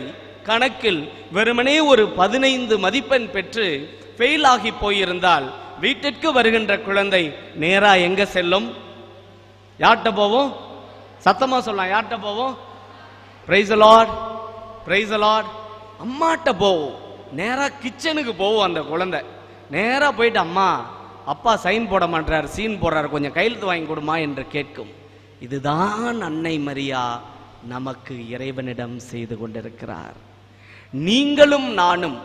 கணக்கில் வெறுமனே ஒரு 15 மதிப்பெண் பெற்று ஃபெயில் ஆகி போயிருந்தால் வீட்டிற்கு வருகின்ற குழந்தை நேரா எங்க செல்லும்? யார்கிட்ட போவோம்? சத்தமா சொல்லலாம். யார்கிட்ட போவோம்? Price the Lord, praise the Lord. அம்மாட்ட போவோம். நேரா கிச்சனுக்கு போவோம். அந்த குழந்தை நேரா போயிட்டு, அம்மா அப்பா சைன் போட மாட்டார், சீன் போடுறாரு, கொஞ்சம் கையெழுத்து வாங்கி கொடுமா என்று கேட்கும். இதுதான் அன்னை மரியா நமக்கு இறைவனிடம் செய்து கொண்டிருக்கிறார். நீங்களும் நானும்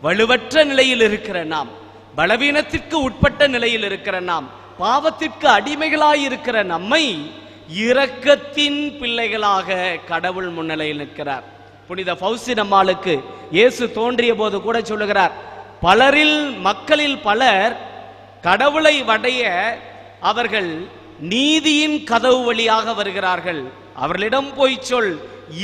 வலுவற்ற நிலையில் இருக்கிற நாம், பலவீனத்திற்கு உட்பட்ட நிலையில் இருக்கிற நாம், பாவத்திற்கு அடிமைகளாய் இருக்கிற நம்மை இரக்கத்தின் பிள்ளைகளாக கடவுள் முன்னிலையில் நிற்கிறார். புனித ஃபௌஸ்டின் அம்மாளுக்கு இயேசு தோன்றிய போது கூட சொல்லுகிறார், மக்களில் பலர் கடவுளை அடைய அவர்கள் நீதியின் கதவு வழியாக வருகிறார்கள், அவர்களிடம் போய் சொல்,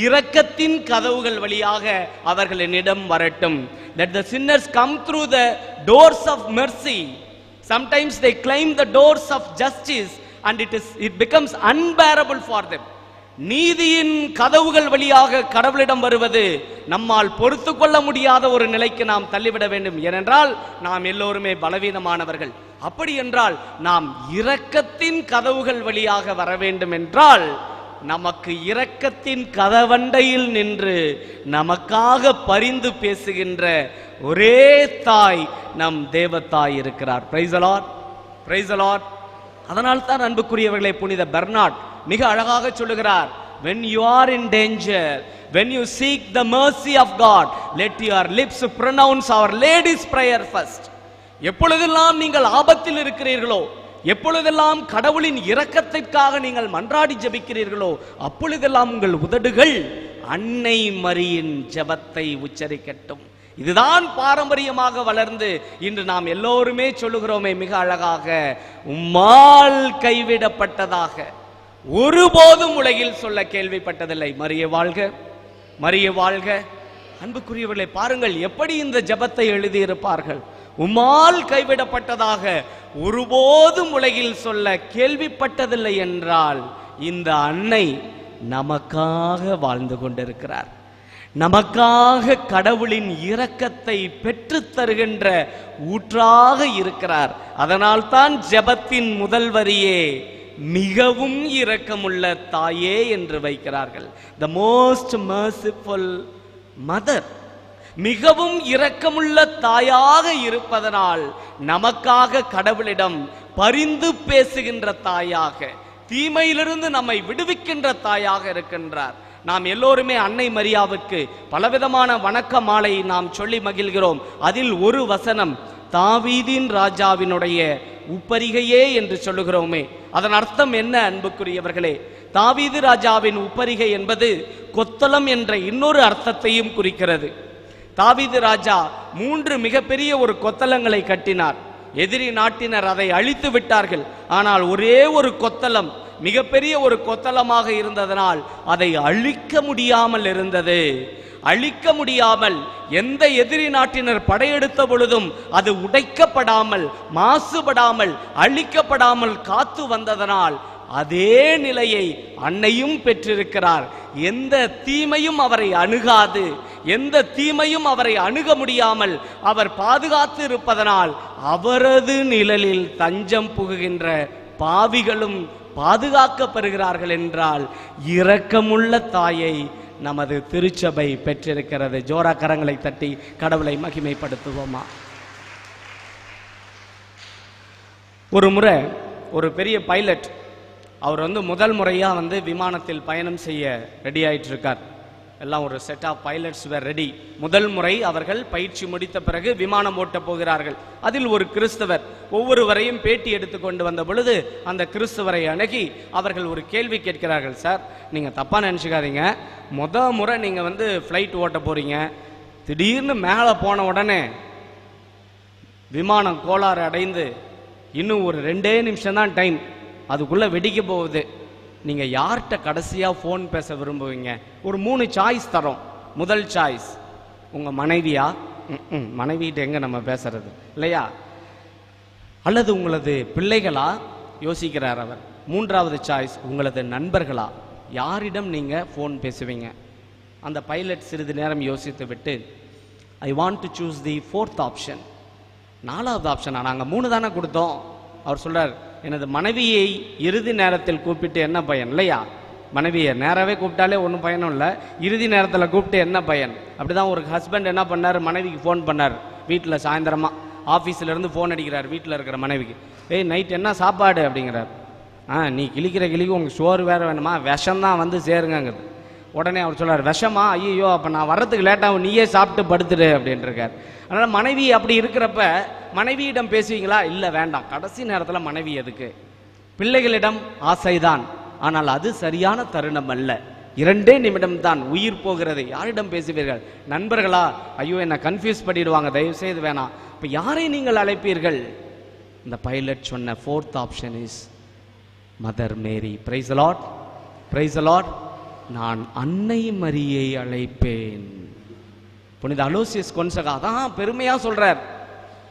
இரக்கத்தின் கதவுகள் வழியாக அவர்கள் என்னிடம் வரட்டும். Let the sinners come through the doors of mercy. Sometimes they climb the doors of justice and it becomes unbearable for them. நீதியின் கதவுகள் வழியாக கடவுளிடம் வருவது நம்மால் பொறுத்து கொள்ள முடியாத ஒரு நிலைக்கு நாம் தள்ளிவிட வேண்டும். ஏனென்றால் நாம் எல்லோருமே பலவீனமானவர்கள். அப்படி என்றால் நாம் இரக்கத்தின் கதவுகள் வழியாக வர வேண்டும் என்றால் நமக்கு இரக்கத்தின் கதவண்டையில் நின்று நமக்காக பரிந்து பேசுகின்ற ஒரே தாய் நம் தேவத்தாய் இருக்கிறார். Praise the Lord, praise the Lord. அதனால் தான் அன்புக்குரியவர்களே, புனித பெர்னார்ட் மிக அழகாக சொல்லுகிறார், when you are in danger, when you seek the mercy of God, let your lips pronounce Our Lady's prayer first. எப்பொழுதெல்லாம் நீங்கள் ஆபத்தில் இருக்கிறீர்களோ, எப்பொழுதெல்லாம் கடவுளின் இரக்கத்திற்காக நீங்கள் மன்றாடி ஜெபிக்கிறீர்களோ, அப்பொழுதெல்லாம் உங்கள் உதடுகள் அன்னை மரியின் ஜெபத்தை உச்சரிக்கட்டும். இதுதான் பாரம்பரியமாக வளர்ந்து இன்று நாம் எல்லோருமே சொல்லுகிறோமே மிக அழகாக, உம்மால் கைவிடப்பட்டதாக ஒருபோதும் உலகில் சொல்ல கேள்விப்பட்டதில்லை. மரியே வாழ்க, மரியே வாழ்க. அன்புக்குரியவர்களை பாருங்கள், எப்படி இந்த ஜெபத்தை எழுதியிருப்பார்கள். உம்மால் கைவிடப்பட்டதாக ஒருபோதும் உலகில் சொல்ல கேள்விப்பட்டதில்லை என்றால் இந்த அன்னை நமக்காக வாழ்ந்து கொண்டிருக்கிறார், நமக்காக கடவுளின் இரக்கத்தை பெற்று தருகின்ற ஊற்றாக இருக்கிறார். அதனால் தான் ஜெபத்தின் முதல் வரியே மிகவும் இரக்கமுள்ள தாயே என்று வைக்கிறார்கள். The most merciful mother. மிகவும் இரக்கமுள்ள தாயாக இருப்பதனால் நமக்காக கடவுளிடம் பரிந்து பேசுகின்ற தாயாக, தீமையிலிருந்து நம்மை விடுவிக்கின்ற தாயாக இருக்கின்றார். நாம் எல்லோருமே அன்னை மரியாவுக்கு பலவிதமான வணக்க மாலை நாம் சொல்லி மகிழ்கிறோம். அதில் ஒரு வசனம் தாவீதின் ராஜாவினுடைய உப்பரிகையே என்று சொல்லுகிறோமே, அதன் அர்த்தம் என்ன அன்புக்குரியவர்களே? தாவீது ராஜாவின் உப்பரிகை என்பது கொத்தளம் என்ற இன்னொரு அர்த்தத்தையும் குறிக்கிறது. தாவீது ராஜா 3 மிகப்பெரிய ஒரு கொத்தளங்களை கட்டினார். எதிரி நாட்டினர் அதை அழித்து விட்டார்கள். ஆனால் ஒரே ஒரு கொத்தளம் மிகப்பெரிய ஒரு கொத்தளமாக இருந்ததனால் அதை அழிக்க முடியாமல் இருந்தது. அழிக்க முடியாமல் எந்த எதிரி நாட்டினர் படையெடுத்த பொழுதும் அது உடைக்கப்படாமல், மாசுபடாமல், அழிக்கப்படாமல் காத்து வந்ததனால் அதே நிலையை அன்னையும் பெற்றிருக்கிறார். எந்த தீமையும் அவரை அணுகாது, எந்த தீமையும் அவரை அணுக முடியாமல் அவர் பாதுகாத்து இருப்பதனால் அவரது நிழலில் தஞ்சம் புகுகின்ற பாவிகளும் பாதுகாக்கப்படுகிறார்கள் என்றால் இரக்கமுள்ள தாயை நமது திருச்சபை பெற்றிருக்கிறது. ஜோரா கரங்களை தட்டி கடவுளை மகிமைப்படுத்துவோமா? ஒரு முறை ஒரு பெரிய பைலட், அவர் முதல் முறையாக விமானத்தில் பயணம் செய்ய ரெடி ஆயிட்டு இருக்கார். எல்லாம் ஒரு set of pilots were ready. முதல் முறை அவர்கள் பயிற்சி முடித்த பிறகு விமானம் ஓட்ட போகிறார்கள். அதில் ஒரு கிறிஸ்தவர் ஒவ்வொருவரையும் பேட்டி எடுத்துக்கொண்டு வந்த பொழுது அந்த கிறிஸ்தவரை அணுகி அவர்கள் ஒரு கேள்வி கேட்கிறார்கள். சார், நீங்கள் தப்பாக நினச்சிக்காதீங்க, முறை நீங்கள் ஃப்ளைட் ஓட்ட போகிறீங்க, திடீர்னு மேலே போன உடனே விமானம் கோளாறு அடைந்து இன்னும் ஒரு 2 நிமிஷம் தான் டைம், அதுக்குள்ளே வெடிக்க போகுது. நீங்கள் யார்கிட்ட கடைசியாக ஃபோன் பேச விரும்புவீங்க? ஒரு 3 சாய்ஸ் தரோம். முதல் சாய்ஸ் உங்கள் மனைவியா? மனைவிகிட்ட எங்கே நம்ம பேசுறது இல்லையா? அல்லது உங்களது பிள்ளைகளா? யோசிக்கிறார் அவர். 3வது சாய்ஸ் உங்களது நண்பர்களா? யாரிடம் நீங்கள் ஃபோன் பேசுவீங்க? அந்த பைலட் சிறிது நேரம் யோசித்து விட்டு, I want to choose the 4th option, 4வது ஆப்ஷனா? நாங்கள் 3 தானே கொடுத்தோம். அவர் சொல்றார், எனது மனைவியை இறுதி நேரத்தில் கூப்பிட்டு என்ன பயன் இல்லையா? மனைவியை நேராகவே கூப்பிட்டாலே ஒன்றும் பயனும் இல்லை, இறுதி நேரத்தில் கூப்பிட்டு என்ன பயன்? அப்படிதான் ஒரு ஹஸ்பண்ட் என்ன பண்ணார், மனைவிக்கு ஃபோன் பண்ணார். வீட்டில் சாயந்தரமாக ஆஃபீஸ்லேருந்து ஃபோன் அடிக்கிறார் வீட்டில் இருக்கிற மனைவிக்கு. ஏய் நைட் என்ன சாப்பாடு அப்படிங்கிறார். நீ கிளிக்கிற கிளிக்கு உங்களுக்கு சோறு வேறு வேணுமா? விஷம்தான் வந்து சேருங்கிறது. உடனே அவர் சொல்றார், விஷமா? ஐயோ, அப்போ நான் வர்றதுக்கு லேட்டாகும், நீயே சாப்பிட்டு படுத்துடு அப்படின்ட்டுருக்கார். அதனால் மனைவி அப்படி இருக்கிறப்ப மனைவியிடம் பேசுவீங்களா? இல்லை, வேண்டாம். கடைசி நேரத்தில் மனைவி எதுக்கு? பிள்ளைகளிடம் ஆசைதான், ஆனால் அது சரியான தருணம் அல்ல. 2 நிமிடம் தான், உயிர் போகிறது. யாரிடம் பேசுவீர்கள்? நண்பர்களா? ஐயோ, என்னை கன்ஃபியூஸ் பண்ணிடுவாங்க, தயவு செய்து வேணாம். இப்போ யாரை நீங்கள் அழைப்பீர்கள்? இந்த பைலட் சொன்ன 4th option is mother Mary. Praise the Lord, praise the Lord. நான் அன்னை மரியை அழைப்பேன். புனித அலோசியஸ் கொன்சகா தான் பெருமையா சொல்றார்.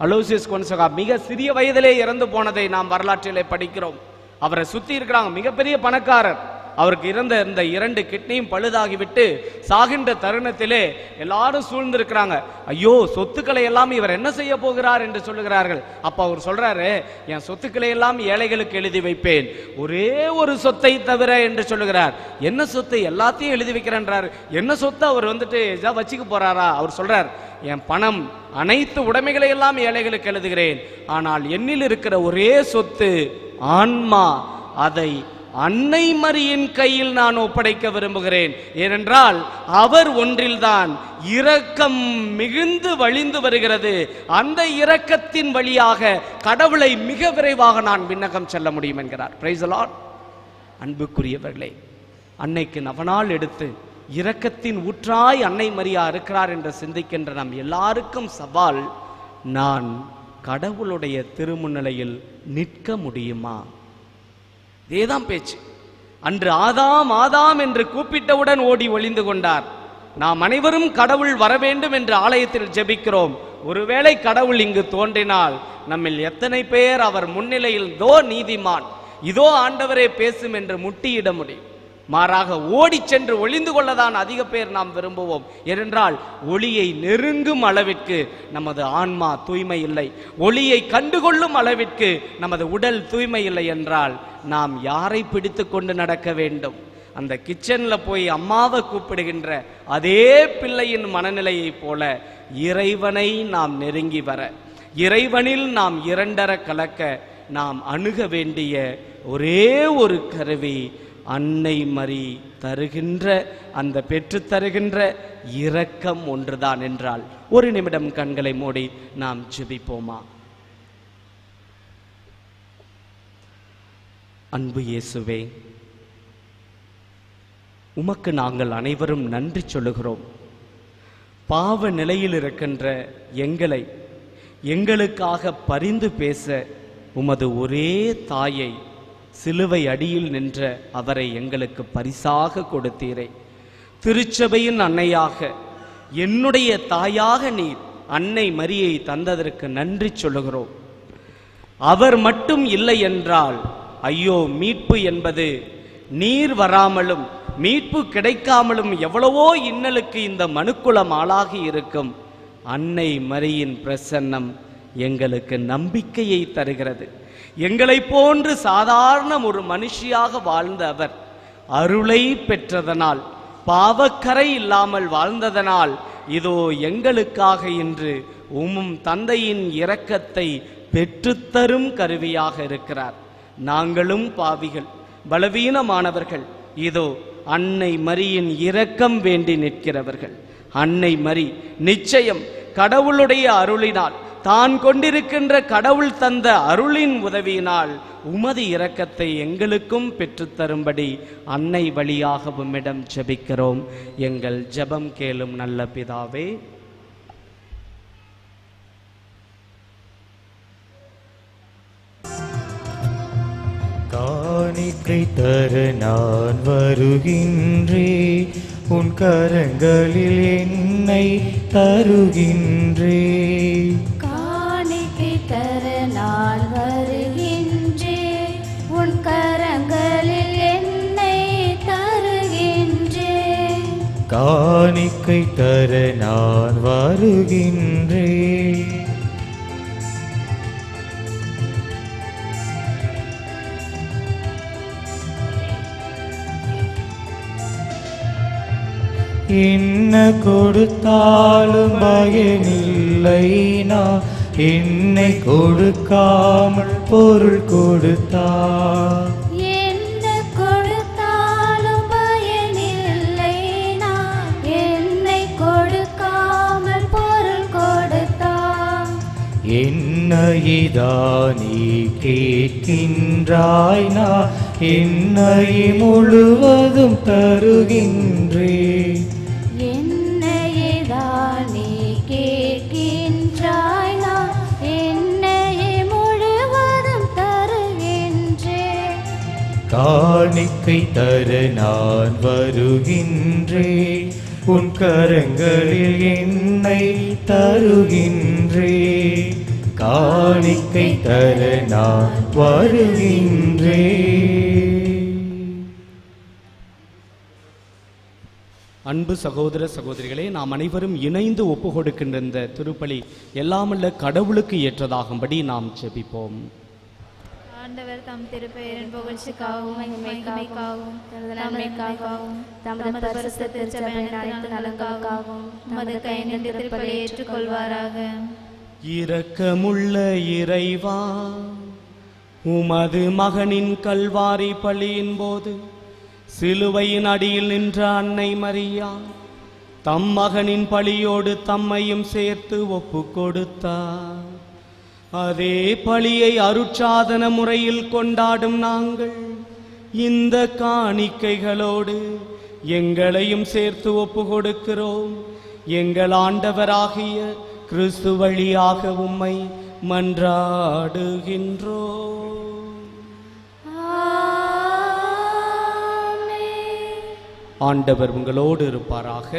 அலோசியஸ் கொன்சகா மிக சிறிய வயதிலே இறந்து போனதை நாம் வரலாற்றிலே படிக்கிறோம். அவரை சுத்தி இருக்கிறாங்க, மிகப்பெரிய பணக்காரர். அவருக்கு இருந்த இந்த 2 கிட்னியும் பழுதாகிவிட்டு சாகின்ற தருணத்திலே எல்லாரும் சூழ்ந்திருக்கிறாங்க. ஐயோ, சொத்துக்களை எல்லாம் இவர் என்ன செய்ய போகிறார் என்று சொல்லுகிறார்கள். அப்ப அவர் சொல்றாரு, என் சொத்துக்களை எல்லாம் ஏழைகளுக்கு எழுதி வைப்பேன், ஒரே ஒரு சொத்தை தவிர என்று சொல்லுகிறார். என்ன சொத்து? எல்லாத்தையும் எழுதி வைக்கிறேன்றார். என்ன சொத்து அவர் வந்துட்டு வச்சுக்க போறாரா? அவர் சொல்றார், என் பணம் அனைத்து உடைமைகளை எல்லாம் ஏழைகளுக்கு எழுதுகிறேன், ஆனால் என்னில் இருக்கிற ஒரே சொத்து ஆன்மா, அதை அன்னை மரியின் கையில் நான் ஒப்படைக்க விரும்புகிறேன். ஏனென்றால் அவர் ஒன்றில்தான் இரக்கம் மிகுந்து வழிந்து வருகிறது. அந்த இரக்கத்தின் வழியாக கடவுளை மிக விரைவாக நான் விண்ணகம் செல்ல முடியும் என்கிறார். Price the Lord. அன்புக்குரியவர்களே, அன்னைக்கு நவநாள் எடுத்து இரக்கத்தின் ஊற்றாய் அன்னை மரியா இருக்கிறார் என்று சிந்திக்கின்ற நம் எல்லாருக்கும் சவால், நான் கடவுளுடைய திருமுன்னிலையில் நிற்க முடியுமா? இதேதான் பேச்சு. அன்று ஆதாம் ஆதாம் என்று கூப்பிட்டவுடன் ஓடி ஒளிந்து கொண்டார். நாம் அனைவரும் கடவுள் வர வேண்டும் என்று ஆலயத்தில் ஜெபிக்கிறோம். ஒருவேளை கடவுள் இங்கு தோன்றினால் நம்மில் எத்தனை பேர் அவர் முன்னிலையில் இதோ நீதிமான், இதோ ஆண்டவரே பேசும் என்று முட்டியிட முடியும்? மாறாக ஓடி சென்று ஒளிந்து கொள்ளதான் அதிக பேர் நாம் விரும்புவோம். ஏனென்றால் ஒளியை நெருங்கும் அளவிற்கு நமது ஆன்மா தூய்மை இல்லை, ஒளியை கண்டுகொள்ளும் அளவிற்கு நமது உடல் தூய்மை இல்லை என்றால் நாம் யாரை பிடித்து கொண்டு நடக்க வேண்டும்? அந்த கிச்சன்ல போய் அம்மாவை கூப்பிடுகின்ற அதே பிள்ளையின் மனநிலையை போல இறைவனை நாம் நெருங்கி வர, இறைவனில் நாம் இரண்டர கலக்க நாம் அணுக வேண்டிய ஒரே ஒரு கருவி அன்னை மரி தருகின்ற, அந்த பெற்று தருகின்ற இரக்கம் ஒன்றுதான் என்றால், ஒரு நிமிடம் கண்களை மூடி நாம் ஜெபிப்போமா? அன்பு இயேசுவே, உமக்கு நாங்கள் அனைவரும் நன்றி சொல்லுகிறோம். பாவ நிலையில் இருக்கின்ற எங்களை, எங்களுக்காக பரிந்து பேச உமது ஒரே தாயை, சிலுவை அடியில் நின்ற அவரை எங்களுக்கு பரிசாக கொடுத்தீரே. திருச்சபையின் அன்னையாக, என்னுடைய தாயாக நீர் அன்னை மரியை தந்ததற்கு நன்றி சொல்லுகிறோம். அவர் மட்டும் இல்லை என்றால் ஐயோ, மீட்பு என்பது நீர் வராமலும் மீட்பு கிடைக்காமலும் எவ்வளவோ இன்னலுக்கு இந்த மனுக்குலம் ஆளாகி இருக்கும். அன்னை மரியின் பிரசன்னம் எங்களுக்கு நம்பிக்கையை தருகிறது. எங்களை போன்று சாதாரண ஒரு மனுஷியாக வாழ்ந்த அவர் அருளை பெற்றதனால், பாவக்கரை இல்லாமல் வாழ்ந்ததனால், இதோ எங்களுக்காக இன்று உம்மும் தந்தையின் இரக்கத்தை பெற்றுத்தரும் கருவியாக இருக்கிறார். நாங்களும் பாவிகள், பலவீனமானவர்கள், இதோ அன்னை மரியின் இரக்கம் வேண்டி நிற்கிறவர்கள். அன்னை மரி நிச்சயம் கடவுளுடைய அருளினால், தான் கொண்டிருக்கின்ற கடவுள் தந்த அருளின் உதவியினால் உமது இரக்கத்தை எங்களுக்கும் பெற்றுத்தரும்படி அன்னை வழியாக உம்மிடம் ஜெபிக்கிறோம். எங்கள் ஜெபம் கேளும் நல்ல பிதாவே. காணிக்கை தர நான் வருகின்றே, உன் கரங்களில் என்னை தருகின்றே. காணிக்கை தர நான் வருகின்றே, உன் கரங்களில் என்னை தருகின்றே. காணிக்கை தர நான் வருகின்றே. என்ன கொடுத்தாலும் பயனில்லை, நான் என்னை கொடுக்காமல் பொருள் கொடுத்தார். என்ன கொடுத்தாலும் பயனில்லை, நான் என்னை கொடுக்காமல் பொருள் கொடுத்தார். என்னைதா நீ கேட்கின்றாய், நான் என்னை முழுவதும் தருகின்றேன். என்னையேதான் நீ கேட்கின்றாய், நான் என்னையே முழுவதும் தருகின்றேன். காணிக்கை தர நான் வருகின்றேன், உன் கரங்களில் என்னை தருகின்றேன். காணிக்கை தர நான் வருகின்றேன். அன்பு சகோதர சகோதரிகளே, நாம் அனைவரும் இணைந்து ஒப்பு கொடுக்கின்ற இந்த திருப்பலி எல்லாமல்ல கடவுளுக்கு ஏற்றதாகும்படி நாம் ஜெபிப்போம். ஆண்டவர் தம் திருப்பெயரின் புகழ்ச்சிக்காகவும் மகிமைக்காகவும் நன்மைக்காகவும் தமது பரிசுத்த திருச்சபையின் அனைத்து நலன்களுக்காகவும் உமது கை நின்று திருப்பலியை ஏற்றுக்கொள்வாராக. இரக்கமுள்ள இறைவா, உமது மகனின் கல்வாரி பலியின் போது சிலுவையின் அடியில் நின்ற அன்னை மரியா தம் மகனின் பலியோடு தம்மையும் சேர்த்து ஒப்பு கொடுத்தார். அதே பலியை அருட்சாதன முறையில் கொண்டாடும் நாங்கள் இந்த காணிக்கைகளோடு எங்களையும் சேர்த்து ஒப்பு கொடுக்கிறோம். எங்கள் ஆண்டவராகிய கிறிஸ்து வழியாக உம்மை மன்றாடுகின்றோம். ஆண்டவர் உங்களோடு இருப்பாராக.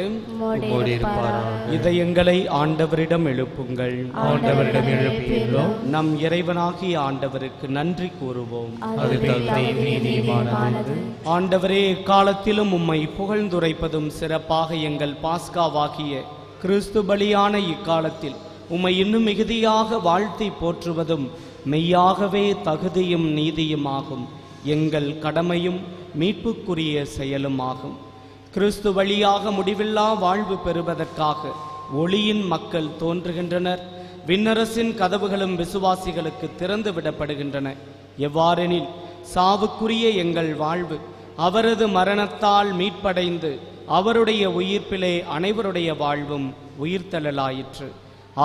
இதயங்களை ஆண்டவரிடம் எழுப்புங்கள். ஆண்டவரிடம் எழுப்பியுள்ளோம். நம் இறைவனாகிய ஆண்டவருக்கு நன்றி கூறுவோம். அது தகுதியும் நீதியுமானது. ஆண்டவரே, எக்காலத்திலும் உம்மை புகழ்ந்துரைப்பதும் சிறப்பாக எங்கள் பாஸ்காவாகிய கிறிஸ்து பலியான இக்காலத்தில் உம்மை இன்னும் மிகுதியாக வாழ்த்தி போற்றுவதும் மெய்யாகவே தகுதியும் நீதியுமாகும். எங்கள் கடமையும் மீட்புக்குரிய செயலுமாகும். கிறிஸ்து வழியாக முடிவில்லா வாழ்வு பெறுவதற்காக ஒளியின் மக்கள் தோன்றுகின்றனர். விண்ணரசின் கதவுகளும் விசுவாசிகளுக்கு திறந்து விடப்படுகின்றன. எவ்வாறெனில் சாவுக்குரிய எங்கள் வாழ்வு அவரது மரணத்தால் மீட்படைந்து அவருடைய உயிர்ப்பிலே அனைவருடைய வாழ்வும் உயிர்த்தெழலாயிற்று.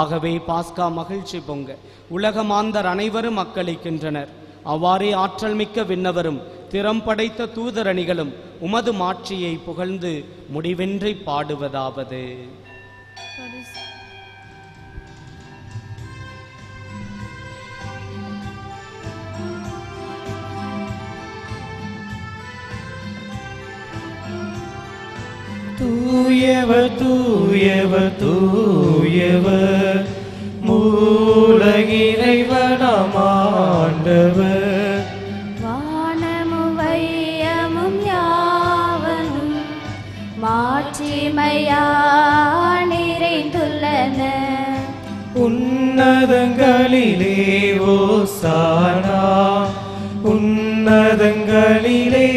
ஆகவே பாஸ்கா மகிழ்ச்சி பொங்க உலகமாந்தர் அனைவரும் அக்களிக்கின்றனர். அவ்வாறே ஆற்றல் மிக்க விண்ணவரும் திறம் படைத்த தூதரணிகளும் உமது மாட்சியை புகழ்ந்து முடிவின்றி பாடுவதாவது: தூயவர் தூயவர் தூயவர் மூல இறைவனாம் ஆண்டவர். வானமும் வையமும் யாவனும் மாட்சிமையா நிறைந்துள்ளன. உன்னதங்களிலே ஓசானா, உன்னதங்களிலே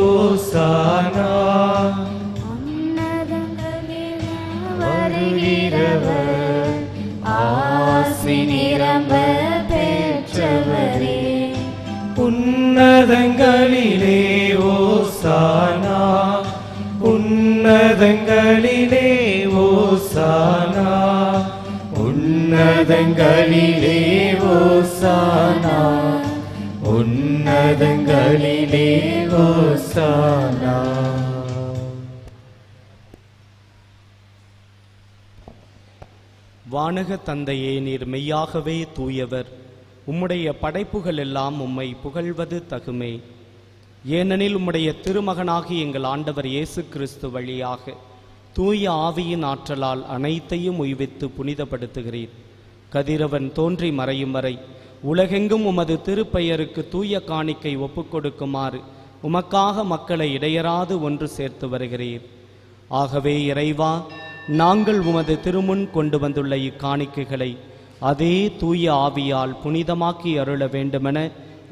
ஓசானா. வருகிறவர் ஆசி நிரம்ப பெற்றவரே. உன்னதங்களிலே ஓசானா, உன்னதங்களிலே ஓசானா, உன்னதங்களிலே ஓசானா, உன்னதங்களிலே ஓசானா. வானக தந்தையே, நீர் மெய்யாகவே தூயவர். உம்முடைய படைப்புகள் எல்லாம் உம்மை புகழ்வது தகுமே. ஏனெனில் உம்முடைய திருமகனாகி எங்கள் ஆண்டவர் இயேசு கிறிஸ்து வழியாக தூய ஆவியின் ஆற்றலால் அனைத்தையும் உய்வித்து புனிதப்படுத்துகிறீர். கதிரவன் தோன்றி மறையும் வரை உலகெங்கும் உமது திருப்பெயருக்கு தூய காணிக்கை ஒப்புக்கொடுக்குமாறு உமக்காக மக்களை இடையராது ஒன்று சேர்த்து வருகிறீர். ஆகவே இறைவா, நாங்கள் உமது திருமுன் கொண்டு வந்துள்ள இக்காணிக்கைகளை அதே தூய ஆவியால் புனிதமாக்கி அருள வேண்டுமென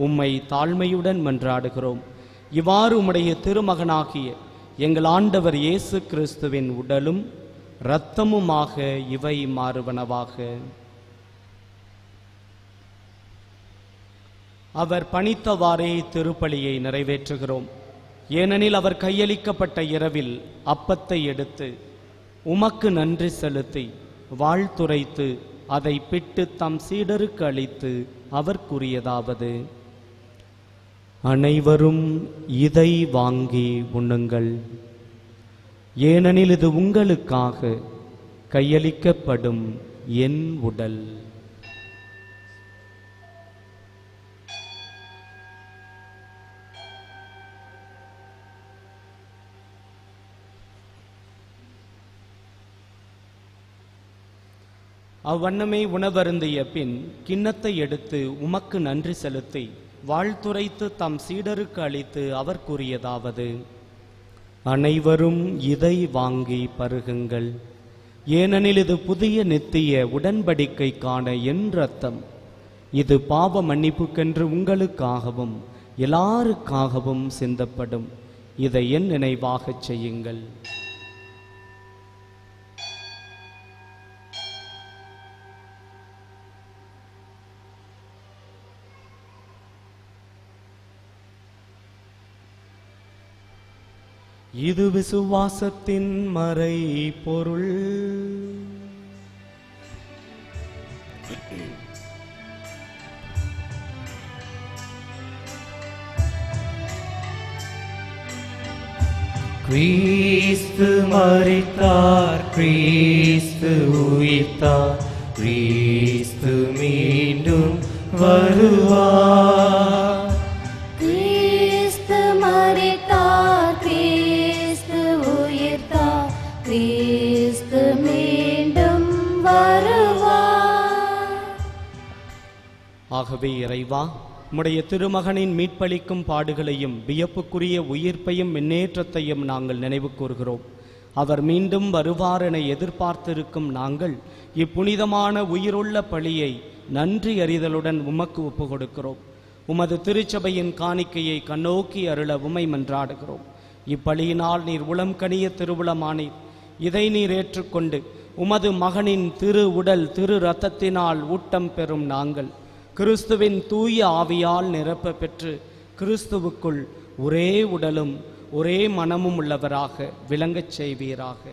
உம்மை தாழ்மையுடன் மன்றாடுகிறோம். இவ்வாறு உம்முடைய திருமகனாகிய எங்கள் ஆண்டவர் இயேசு கிறிஸ்துவின் உடலும் இரத்தமுமாக இவை மாறுவனவாக. அவர் பணித்தவாறே திருப்பலியை நிறைவேற்றுகிறோம். ஏனெனில் அவர் கையளிக்கப்பட்ட இரவில் அப்பத்தை எடுத்து உமக்கு நன்றி செலுத்தி வாழ்த்துரைத்து அதை பிட்டு தம் சீடருக்கு அளித்து அவர் கூறியதாவது: அனைவரும் இதை வாங்கி உண்ணுங்கள், ஏனெனில் இது உங்களுக்காக கையளிக்கப்படும் என் உடல். அவ்வண்ணமே உணவருந்திய பின் கிண்ணத்தை எடுத்து உமக்கு நன்றி செலுத்தி வாழ்த்துரைத்து தம் சீடருக்கு அளித்து அவர் கூறியதாவது: அனைவரும் இதை வாங்கி பருகுங்கள், ஏனெனில் இது புதிய நித்திய உடன்படிக்கைக்கான என் இரத்தம். இது பாவ மன்னிப்புக்கென்று உங்களுக்காகவும் எல்லாருக்காகவும் சிந்தப்படும். இதை என் நினைவாகச் செய்யுங்கள். இது விசுவாசத்தின் மறை பொருள். கிறிஸ்து மரித்தார், கிறிஸ்து உயிர்த்தார், கிறிஸ்து மீண்டும் வருவார். கிறிஸ்து மரித்தார், கிறிஸ்து உயிர்த்தார், கிறிஸ்து மீண்டும் வருவார். ஆகவே இறைவா, உம்முடைய திருமகனின் மீட்பளிக்கும் பாடுகளையும் வியப்புக்குரிய உயிர்ப்பையும் முன்னேற்றத்தையும் நாங்கள் நினைவு கூர்கிறோம். அவர் மீண்டும் வருவார் என எதிர்பார்த்திருக்கும் நாங்கள் இப்புனிதமான உயிருள்ள பலியை நன்றி அறிதலுடன் உமக்கு ஒப்பு கொடுக்கிறோம். உமது திருச்சபையின் காணிக்கையை கண்ணோக்கி அருள உமை மன்றாடுகிறோம். இப்பலியினால் நீர் உளம் கனிய திருவுளமானீர். இதை நீர் ஏற்றுக்கொண்டு உமது மகனின் திரு உடல் திரு இரத்தத்தினால் ஊட்டம் பெறும் நாங்கள் கிறிஸ்துவின் தூய ஆவியால் நிரப்ப பெற்று கிறிஸ்துவுக்குள் ஒரே உடலும் ஒரே மனமும் உள்ளவராக விளங்கச் செய்வீராக.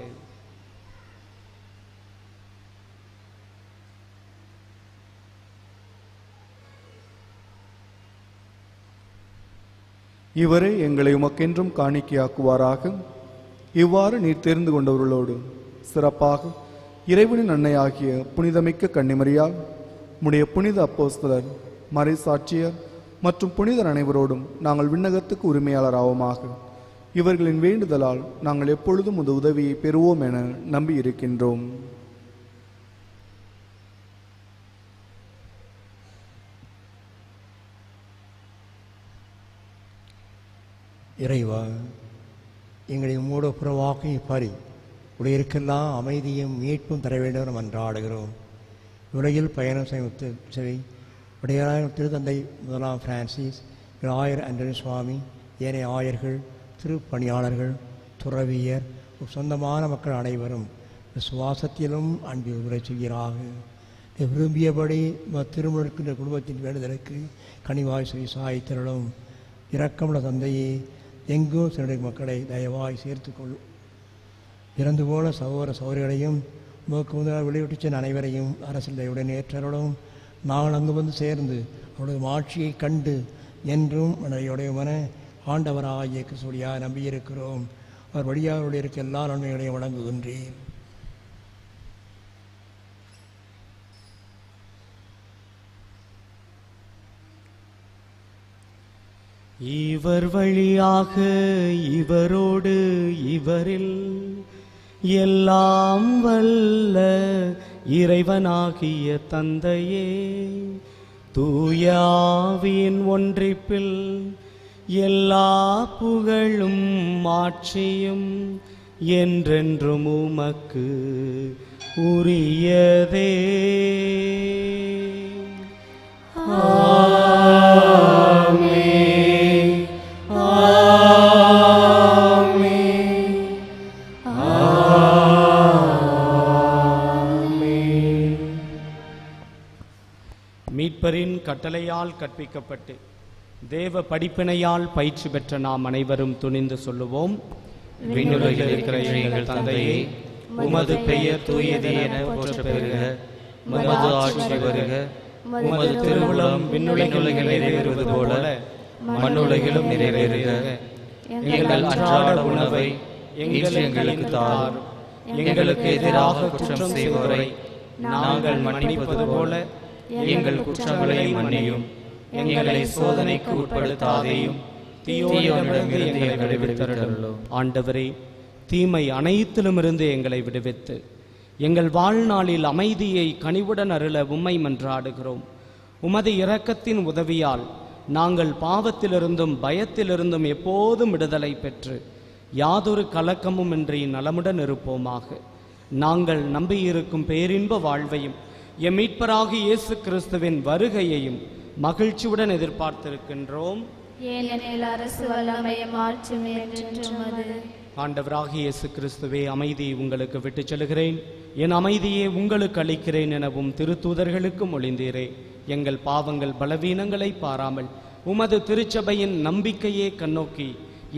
இவரே எங்களை உமக்கென்றும் காணிக்கையாக்குவாராக. இவ்வாறு நீர் தெரிந்து கொண்டவர்களோடு சிறப்பாக இறைவனின் அன்னையாகிய புனிதமிக்க கன்னிமரியால் உம்முடைய புனித அப்போஸ்தலர், மறைசாட்சியர் மற்றும் புனிதர் அனைவரோடும் நாங்கள் விண்ணகத்துக்கு உரிமையாளராவோமாக. இவர்களின் வேண்டுதலால் நாங்கள் எப்பொழுதும் உமது உதவியை பெறுவோம் என நம்பியிருக்கின்றோம். இறைவா, எங்களை உம்மோடு புறவாக்கி பாரி உடையிருக்கெல்லாம் அமைதியும் மீட்பும் தர வேண்டும் என மன்றாடுகிறோம். உலகில் பயணம் செய்ய உடையராய திருத்தந்தை முதலாம் பிரான்சிஸ், ஆயர் அண்டனி சுவாமி, ஏனைய ஆயர்கள், திருப்பணியாளர்கள், துறவியர், சொந்தமான மக்கள் அனைவரும் விசுவாசத்திலும் அன்பில் உரை செய்கிறாக. விரும்பியபடி திருமணக்கின்ற குடும்பத்தின் வேண்டுதலுக்கு கனிவாய் சாய்த்தருளும். இரக்கமுள்ள தந்தையே, எங்கும் சில மக்களை தயவாய் சேர்த்துக்கொள்ளும். இறந்து போன சகோதர சகோதரிகளையும் உமக்கு முதலாக வெளியிட்டு சென்ற அனைவரையும் அரசில் தயவுடன் ஏற்றருளும். நாங்கள் அங்கு வந்து சேர்ந்து அவருடைய ஆட்சியை கண்டு என்றும் மனைவியுடையவன ஆண்டவராகிய கிறிஸ்துவியாக நம்பியிருக்கிறோம். அவர் வழியாக அவருடைய இருக்க எல்லா நன்மைகளையும் வழங்குகின்றேன். இவர் வழியாக இவரோடு இவரில் எல்லாம் வல்ல இறைவனாகிய தந்தையே, தூய ஆவியின் ஒன்றிப்பில் எல்லா புகழும் ஆட்சியும் என்றென்றும் உமக்கு உரியதே. மீட்பரின் கட்டளையால் கற்பிக்கப்பட்டு தேவ படிப்பினையால் பயிற்சி பெற்ற நாம் அனைவரும் துணிந்து சொல்லுவோம். விண்ணுலகில் இருக்கிற எங்கள் தந்தையே, உமது பெயர் தூயது என போற்ற பெறுக. உமது ஆட்சி வருக. உமது திருவுளம் விண்ணுலகில் நிறைவேறுவது போல மண்ணுலகிலும் நிறைவேறுக. எங்கள் அன்றாட உணவை எங்களுக்கு தாரும். எங்களுக்கு எதிராக குற்றம் செய்வோரை நாங்கள் மன்னிப்பது போல எங்கள் குற்றங்களை மன்னியும். எங்களை சோதனைக்கு உட்படுத்தாதேயும், தீயோனிடமிருந்து எங்களை விடுவித்தருளும். ஆண்டவரே, தீமை அனைத்திலுமிருந்து எங்களை விடுவித்து எங்கள் வாழ்நாளில் அமைதியை கனிவுடன் அருள உம்மை மன்றாடுகிறோம். உமது இரக்கத்தின் உதவியால் நாங்கள் பாவத்திலிருந்தும் பயத்திலிருந்தும் எப்போதும் விடுதலை பெற்று யாதொரு கலக்கமும் இன்றி நலமுடன் இருப்போமாக. நாங்கள் நம்பியிருக்கும் பேரின்ப வாழ்வையும் எம் மீட்பராகிய இயேசு கிறிஸ்துவின் வருகையையும் மகிழ்ச்சியுடன் எதிர்பார்த்திருக்கின்றோம். ஏனெனில் அரசு வல்லமையும் ஆட்சியும் என்றென்றும் உமது. ஆண்டவராகிய இயேசு கிறிஸ்துவே, அமைதியை உங்களுக்கு விட்டுச் செல்கிறேன், என் அமைதியை உங்களுக்கு அளிக்கிறேன் எனவும் திருத்தூதர்களுக்கு மொழிந்தீரே. எங்கள் பாவங்கள் பலவீனங்களை பாராமல் உமது திருச்சபையின் நம்பிக்கையே கண்ணோக்கி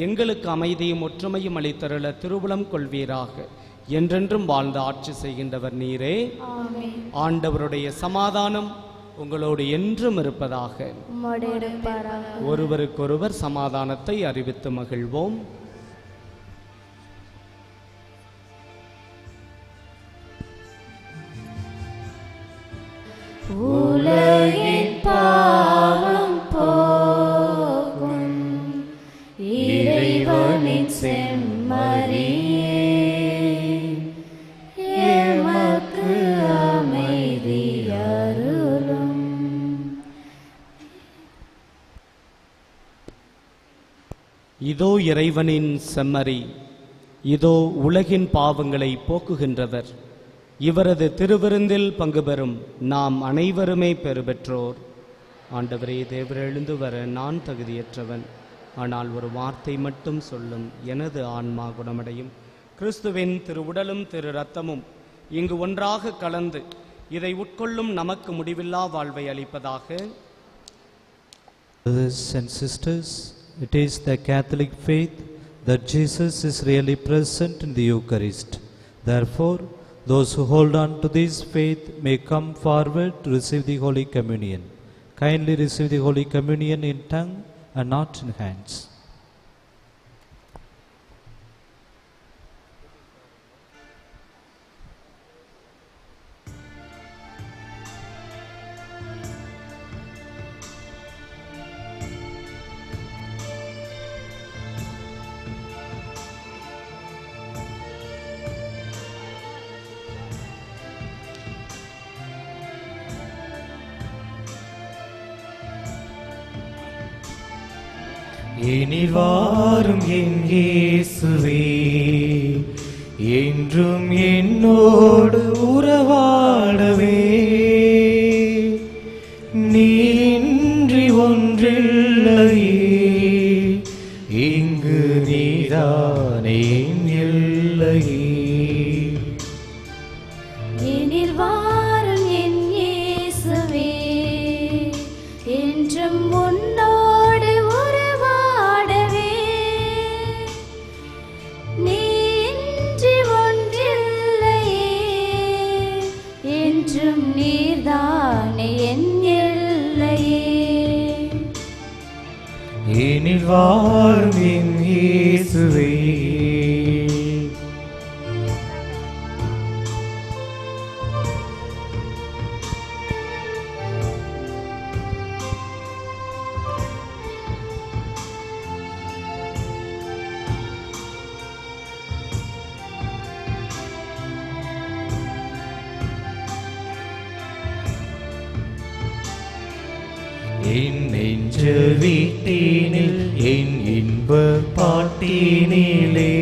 எங்களுக்கு அமைதியும் ஒற்றுமையும் அளித்தருள திருவுளம் கொள்வீராக. என்றென்றும் வாழ்ந்து ஆட்சி செய்கின்றவர் நீரே. ஆண்டவருடைய சமாதானம் உங்களோடு என்றும் இருப்பதாக. ஒருவருக்கொருவர் சமாதானத்தை அறிவித்து மகிழ்வோம். உலகின் பாவம் போக்கும் இறைவனின் செம்மறியே, எமக்கு அமைதி அருளும். இதோ இறைவனின் செம்மறி, இதோ உலகின் பாவங்களை போக்குகின்றவர். இவரது திருவிருந்தில் பங்கு பெறும் நாம் அனைவருமே பெறு பெற்றோர். ஆண்டவரே, தேவர் எழுந்து வர நான் தகுதியற்றவன், ஆனால் ஒரு வார்த்தை மட்டும் சொல்லும், எனது ஆன்மா குணமடையும். கிறிஸ்துவின் திரு உடலும் திரு இரத்தமும் இங்கு ஒன்றாக கலந்து இதை உட்கொள்ளும் நமக்கு முடிவில்லா வாழ்வை அளிப்பதாக. Brothers and sisters, it is the Catholic faith that Jesus is really present in the Eucharist. Therefore, those who hold on to this faith may come forward to receive the Holy Communion. Kindly receive the Holy Communion in tongue and not in hands. எனில் வாரும் என் இயேசுவே, என்றும் என்னோடு உறவாடவே. நீன்றி ஒன்றில்லையே, இங்கு நீதானே இல்லையே. எனில் வாரும் என் இயேசுவே, என்றும் உன்னோடு உறவாடவே. நீன்றி ஒன்றில்லையே, என்றும் நீர்தானே என் எல்லையே. எனில் வாரும் என் இயேசுவே. என் நெஞ்ச வீட்டினில் என் இன்ப பாட்டினிலே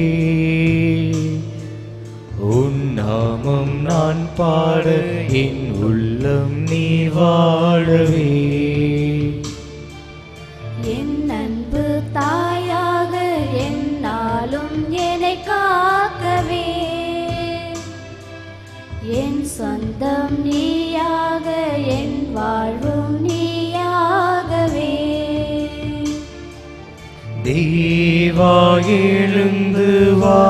உன் நாமம் நான் பாட என் உள்ளம் நீ வாழவே. என் அன்பு தாயாக என்னாலும் என்னை காக்கவே, என் சொந்தம் நீயாக என் வாழ்வும் நீயாகவே. தேவா எழுந்து வா,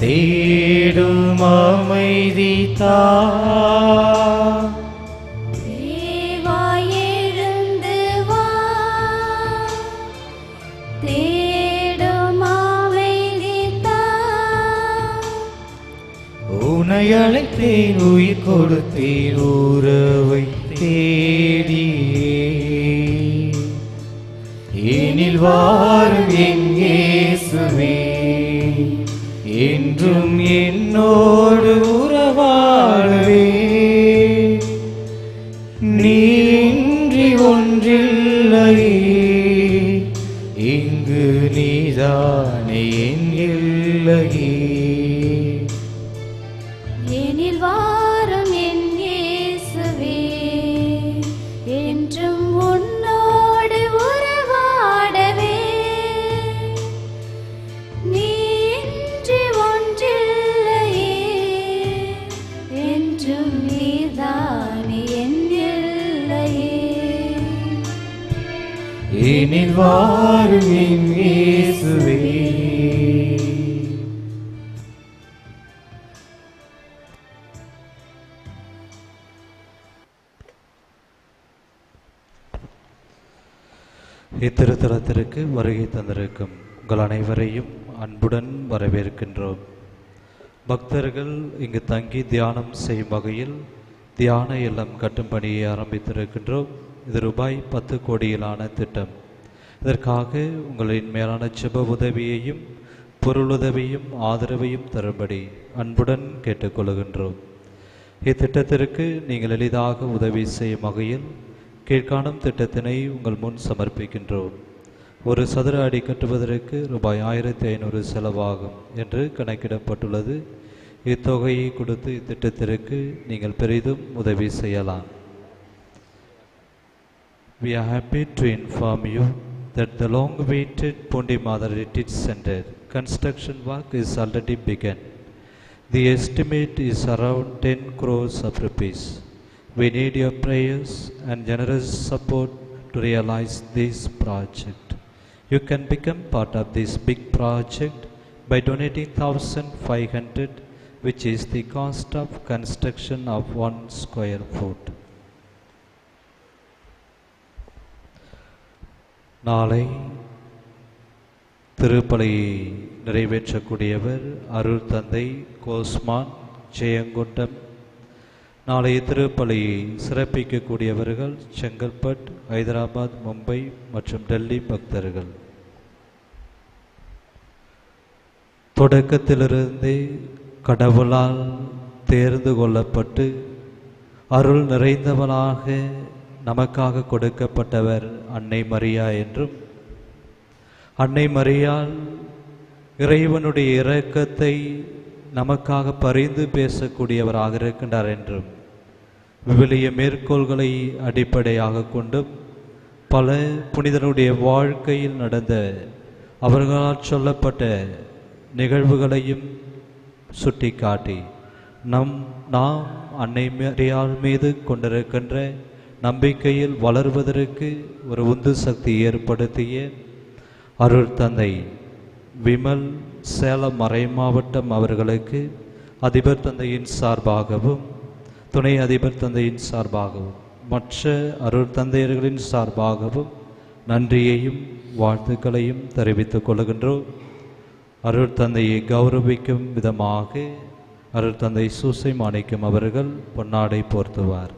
தேடும் அமைதி தா. தேவா எழுந்து வா, தேடும் அமைதி தா. உன்னை அழைத்தேன் உயிர் கொடுத்தேன் உறவை தேடியே. எனில் வாரும் என் இயேசுவே, என்றும் என்னோடு உறவாடவே. நீன்றி ஒன்றில்லையே, இங்கு நீதானே என் இல்லையே. எனில் வாரும் என் இயேசுவே, என்றும் உன்னோடு உறவாடவே. நீன்றி ஒன்றில்லையே, என்றும் நீதானே என் இல்லையே. எனில் வாரும் என் இயேசுவே. இத்திருத்தலத்திற்கு வருகை தந்திருக்கும் உங்கள் அனைவரையும் அன்புடன் வரவேற்கின்றோம். பக்தர்கள் இங்கு தங்கி தியானம் செய்யும் வகையில் தியான இல்லம் கட்டும் பணியை ஆரம்பித்திருக்கின்றோம். இது ரூபாய் 10 கோடியிலான திட்டம். இதற்காக உங்களின் மேலான ஜெப உதவியையும் பொருளுதவியும் ஆதரவையும் தரும்படி அன்புடன் கேட்டுக்கொள்கின்றோம். இத்திட்டத்திற்கு நீங்கள் எளிதாக உதவி செய்யும் வகையில் கீழ்காணும் திட்டத்தினை உங்கள் முன் சமர்ப்பிக்கின்றோம். ஒரு சதுர அடி கட்டுவதற்கு ரூபாய் 1500 செலவாகும் என்று கணக்கிடப்பட்டுள்ளது. இத்தொகையை கொடுத்து இத்திட்டத்திற்கு நீங்கள் பெரிதும் உதவி செய்யலாம். We are happy to inform you that the long-awaited Pundi Mother Retreat Center construction work is already begun. The estimate is around 10 crores of rupees. We need your prayers and generous support to realize this project. You can become part of this big project by donating 1,500, which is the cost of construction of 1 square foot. நாளை திருப்பலியை நிறைவேற்றக்கூடியவர் அருள் தந்தை கோஸ்மான் ஜெயங்கொண்டம். நாளைய திருப்பலியை சிறப்பிக்கக்கூடியவர்கள் செங்கல்பட், ஹைதராபாத், மும்பை மற்றும் டெல்லி பக்தர்கள். தொடக்கத்திலிருந்தே கடவுளால் தேர்ந்து கொள்ளப்பட்டு அருள் நிறைந்தவளாக நமக்காக கொடுக்கப்பட்டவர் அன்னை மரியா என்றும், அன்னை மரியாள் இறைவனுடைய இரக்கத்தை நமக்காக பரிந்து பேசக்கூடியவராக இருக்கின்றார் என்றும், விவிலிய மேற்கோள்களை அடிப்படையாக கொண்டும் பல புனிதனுடைய வாழ்க்கையில் நடந்த அவர்களால் சொல்லப்பட்ட நிகழ்வுகளையும் சுட்டிக்காட்டி நாம் அன்னை மரியாள் மீது கொண்டிருக்கின்ற நம்பிக்கையில் வளர்வதற்கு ஒரு உந்து சக்தி ஏற்படுத்திய அருள் தந்தை விமல் சேலம் மறை மாவட்டம் அவர்களுக்கு அதிபர் தந்தையின் சார்பாகவும் துணை அதிபர் தந்தையின் சார்பாகவும் மற்ற அருள் தந்தையர்களின் சார்பாகவும் நன்றியையும் வாழ்த்துக்களையும் தெரிவித்துக் கொள்கின்றோம். அருள் தந்தையை கௌரவிக்கும் விதமாக அருள் தந்தை சூசை மாணிக்கம் அவர்கள் பொன்னாடை போர்த்துவார்.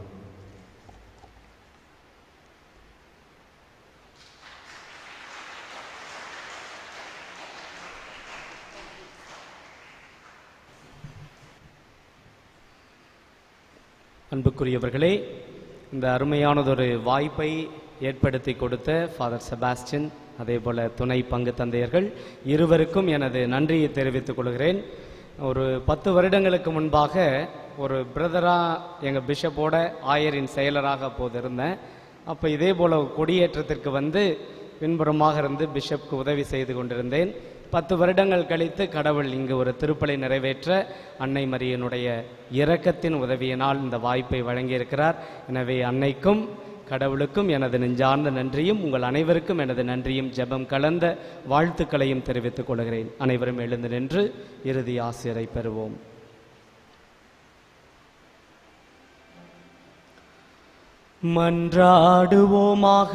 அன்புக்குரியவர்களே, இந்த அருமையானதொரு வாய்ப்பை ஏற்படுத்தி கொடுத்த ஃபாதர் செபாஸ்டின், அதே போல் துணை பங்கு தந்தையர்கள் இருவருக்கும் எனது நன்றியை தெரிவித்துக் கொள்கிறேன். ஒரு 10 வருடங்களுக்கு முன்பாக ஒரு பிரதராக எங்கள் பிஷப்போட ஆயரின் செயலராக அப்போது இருந்தேன். அப்போ இதே போல் கொடியேற்றத்திற்கு வந்து பின்புறமாக இருந்து பிஷப்க்கு உதவி செய்து கொண்டிருந்தேன். 10 வருடங்கள் கழித்து கடவுள் இங்கு ஒரு திருப்பலி நிறைவேற்ற அன்னை மரியனுடைய இரக்கத்தின் உதவியினால் இந்த வாய்ப்பை வழங்கியிருக்கிறார். எனவே அன்னைக்கும் கடவுளுக்கும் எனது நெஞ்சார்ந்த நன்றியும் உங்கள் அனைவருக்கும் எனது நன்றியும் ஜெபம் கலந்த வாழ்த்துக்களையும் தெரிவித்துக் கொள்கிறேன். அனைவரும் எழுந்து நின்று இறுதி ஆசிரை பெறுவோம். மன்றாடுவோமாக.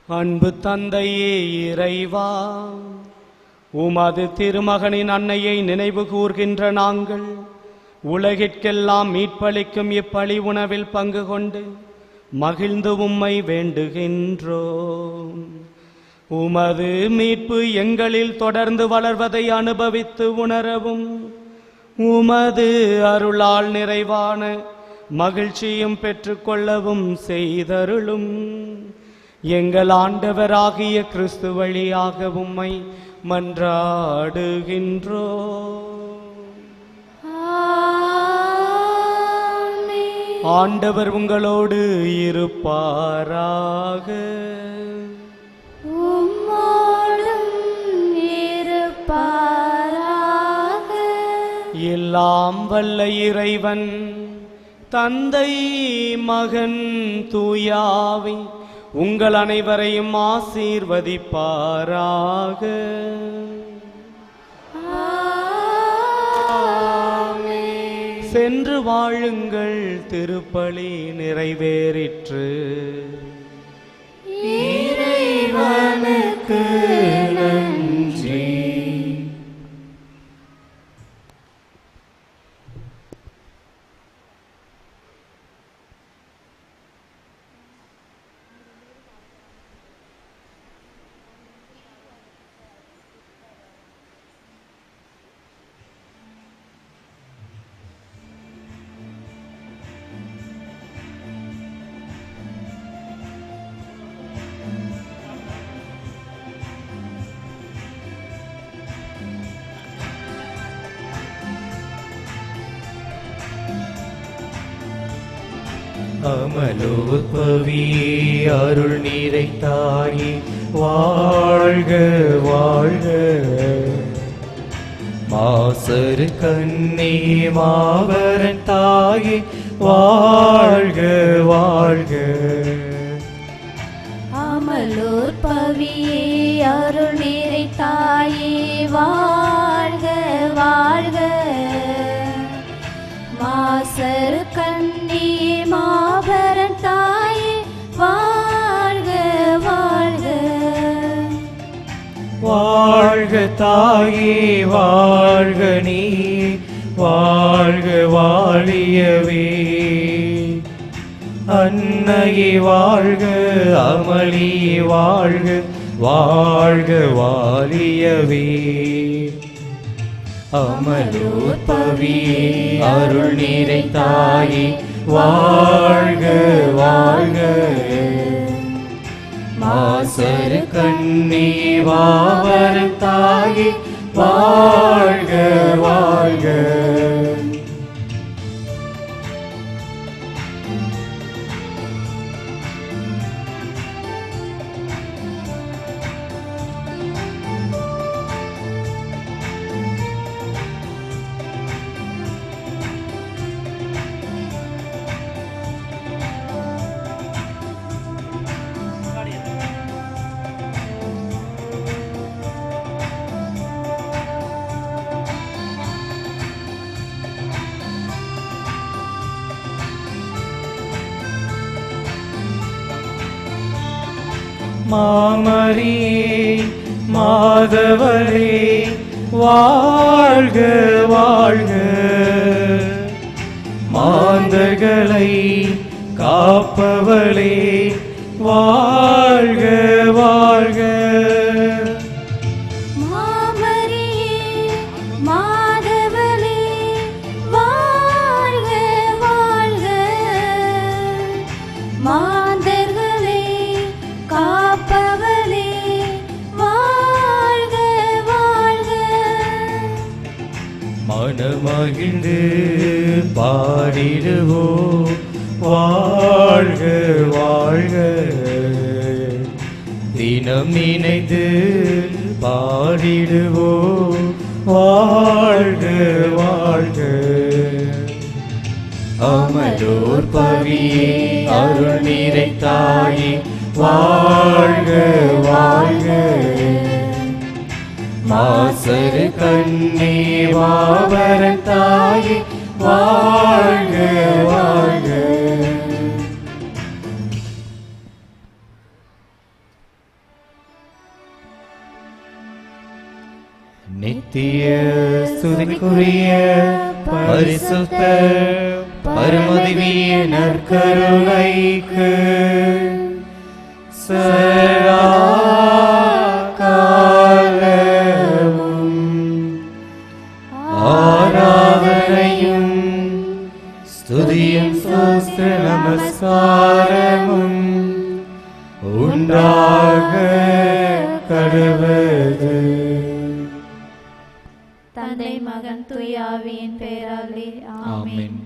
அன்பு தந்தையே இறைவா, உமது திருமகனின் அன்னையை நினைவு கூர்கின்ற நாங்கள் உலகிற்கெல்லாம் மீட்பளிக்கும் இப்பழி உணவில் பங்கு கொண்டு மகிழ்ந்து உம்மை வேண்டுகின்றோம். உமது மீட்பு எங்களில் தொடர்ந்து வளர்வதை அனுபவித்து உணரவும் உமது அருளால் நிறைவான மகிழ்ச்சியும் பெற்றுக்கொள்ளவும் செய்தருளும். எங்கள் ஆண்டவராகிய கிறிஸ்து வழியாக உம்மை மன்றாடுகின்றோம். ஆண்டவர் உங்களோடு இருப்பாராக. உம்மோடும் இருப்பாராக. எல்லாம் வல்ல இறைவன் தந்தை மகன் தூயாவி உங்கள் அனைவரையும் ஆசீர்வதிப்பாராக. சென்று வாழுங்கள், திருப்பலி நிறைவேறிற்று. இறைவனுக்கு நன்றி. அமலோத்பவியே அருள் நிறைத்தாயே வாழ்க வாழ்க. மாசரு கண்ணே மாவரன் தாயே வாழ்க வாழ்க. அமலோற்பவியே அருள் நிறைத்தாயே வாழ்க வாழ்க. மாசரு கண்ணே மாபரன் தாயே வாழ்க வாழ்க. வாழ்க தாயே வாழ்க நீ வாழ்க வாழியவே. அன்னையே வாழ்க அமளியே வாழ்க வாழ்க வாழியவே. அமலோத்பவியே அருள் நிறைத்தாயே வாழ்க வாழ்க. மாசரு கண்ணே வாவரன் தாயே வாழ்க வாழ்க. மாமரியே மாதவரே வாழ்க வாழ்க. மாந்தர்களை காப்பவளே வாழ்க வாழ்க. மாமரியே மாதவளே வாழ்க வாழ்க. மகிழ்ந்து பாடிடுவோம் வாழ்க வாழ்க. தினம் நினைந்து பாடிடுவோம் வாழ்க வாழ்க. அமரோர் பவியே அருள் நிறைத்தாயே வாழ்க வாழ்க. மாசரு கண்ணே வாவரத்தாயே வாழ்க வாழ்க. நித்திய ஸ்துதிக்குரிய பரிசுத்த பரமதிவிய நற்கருணைக்கு சதா காலமும் ஆராதனையும் ஸ்துதியும் ஸ்தோத்திர நமஸ்காரமும் உண்டாக கடவது. தந்தை மகன் தூய ஆவியின் பெயராலே ஆமென்.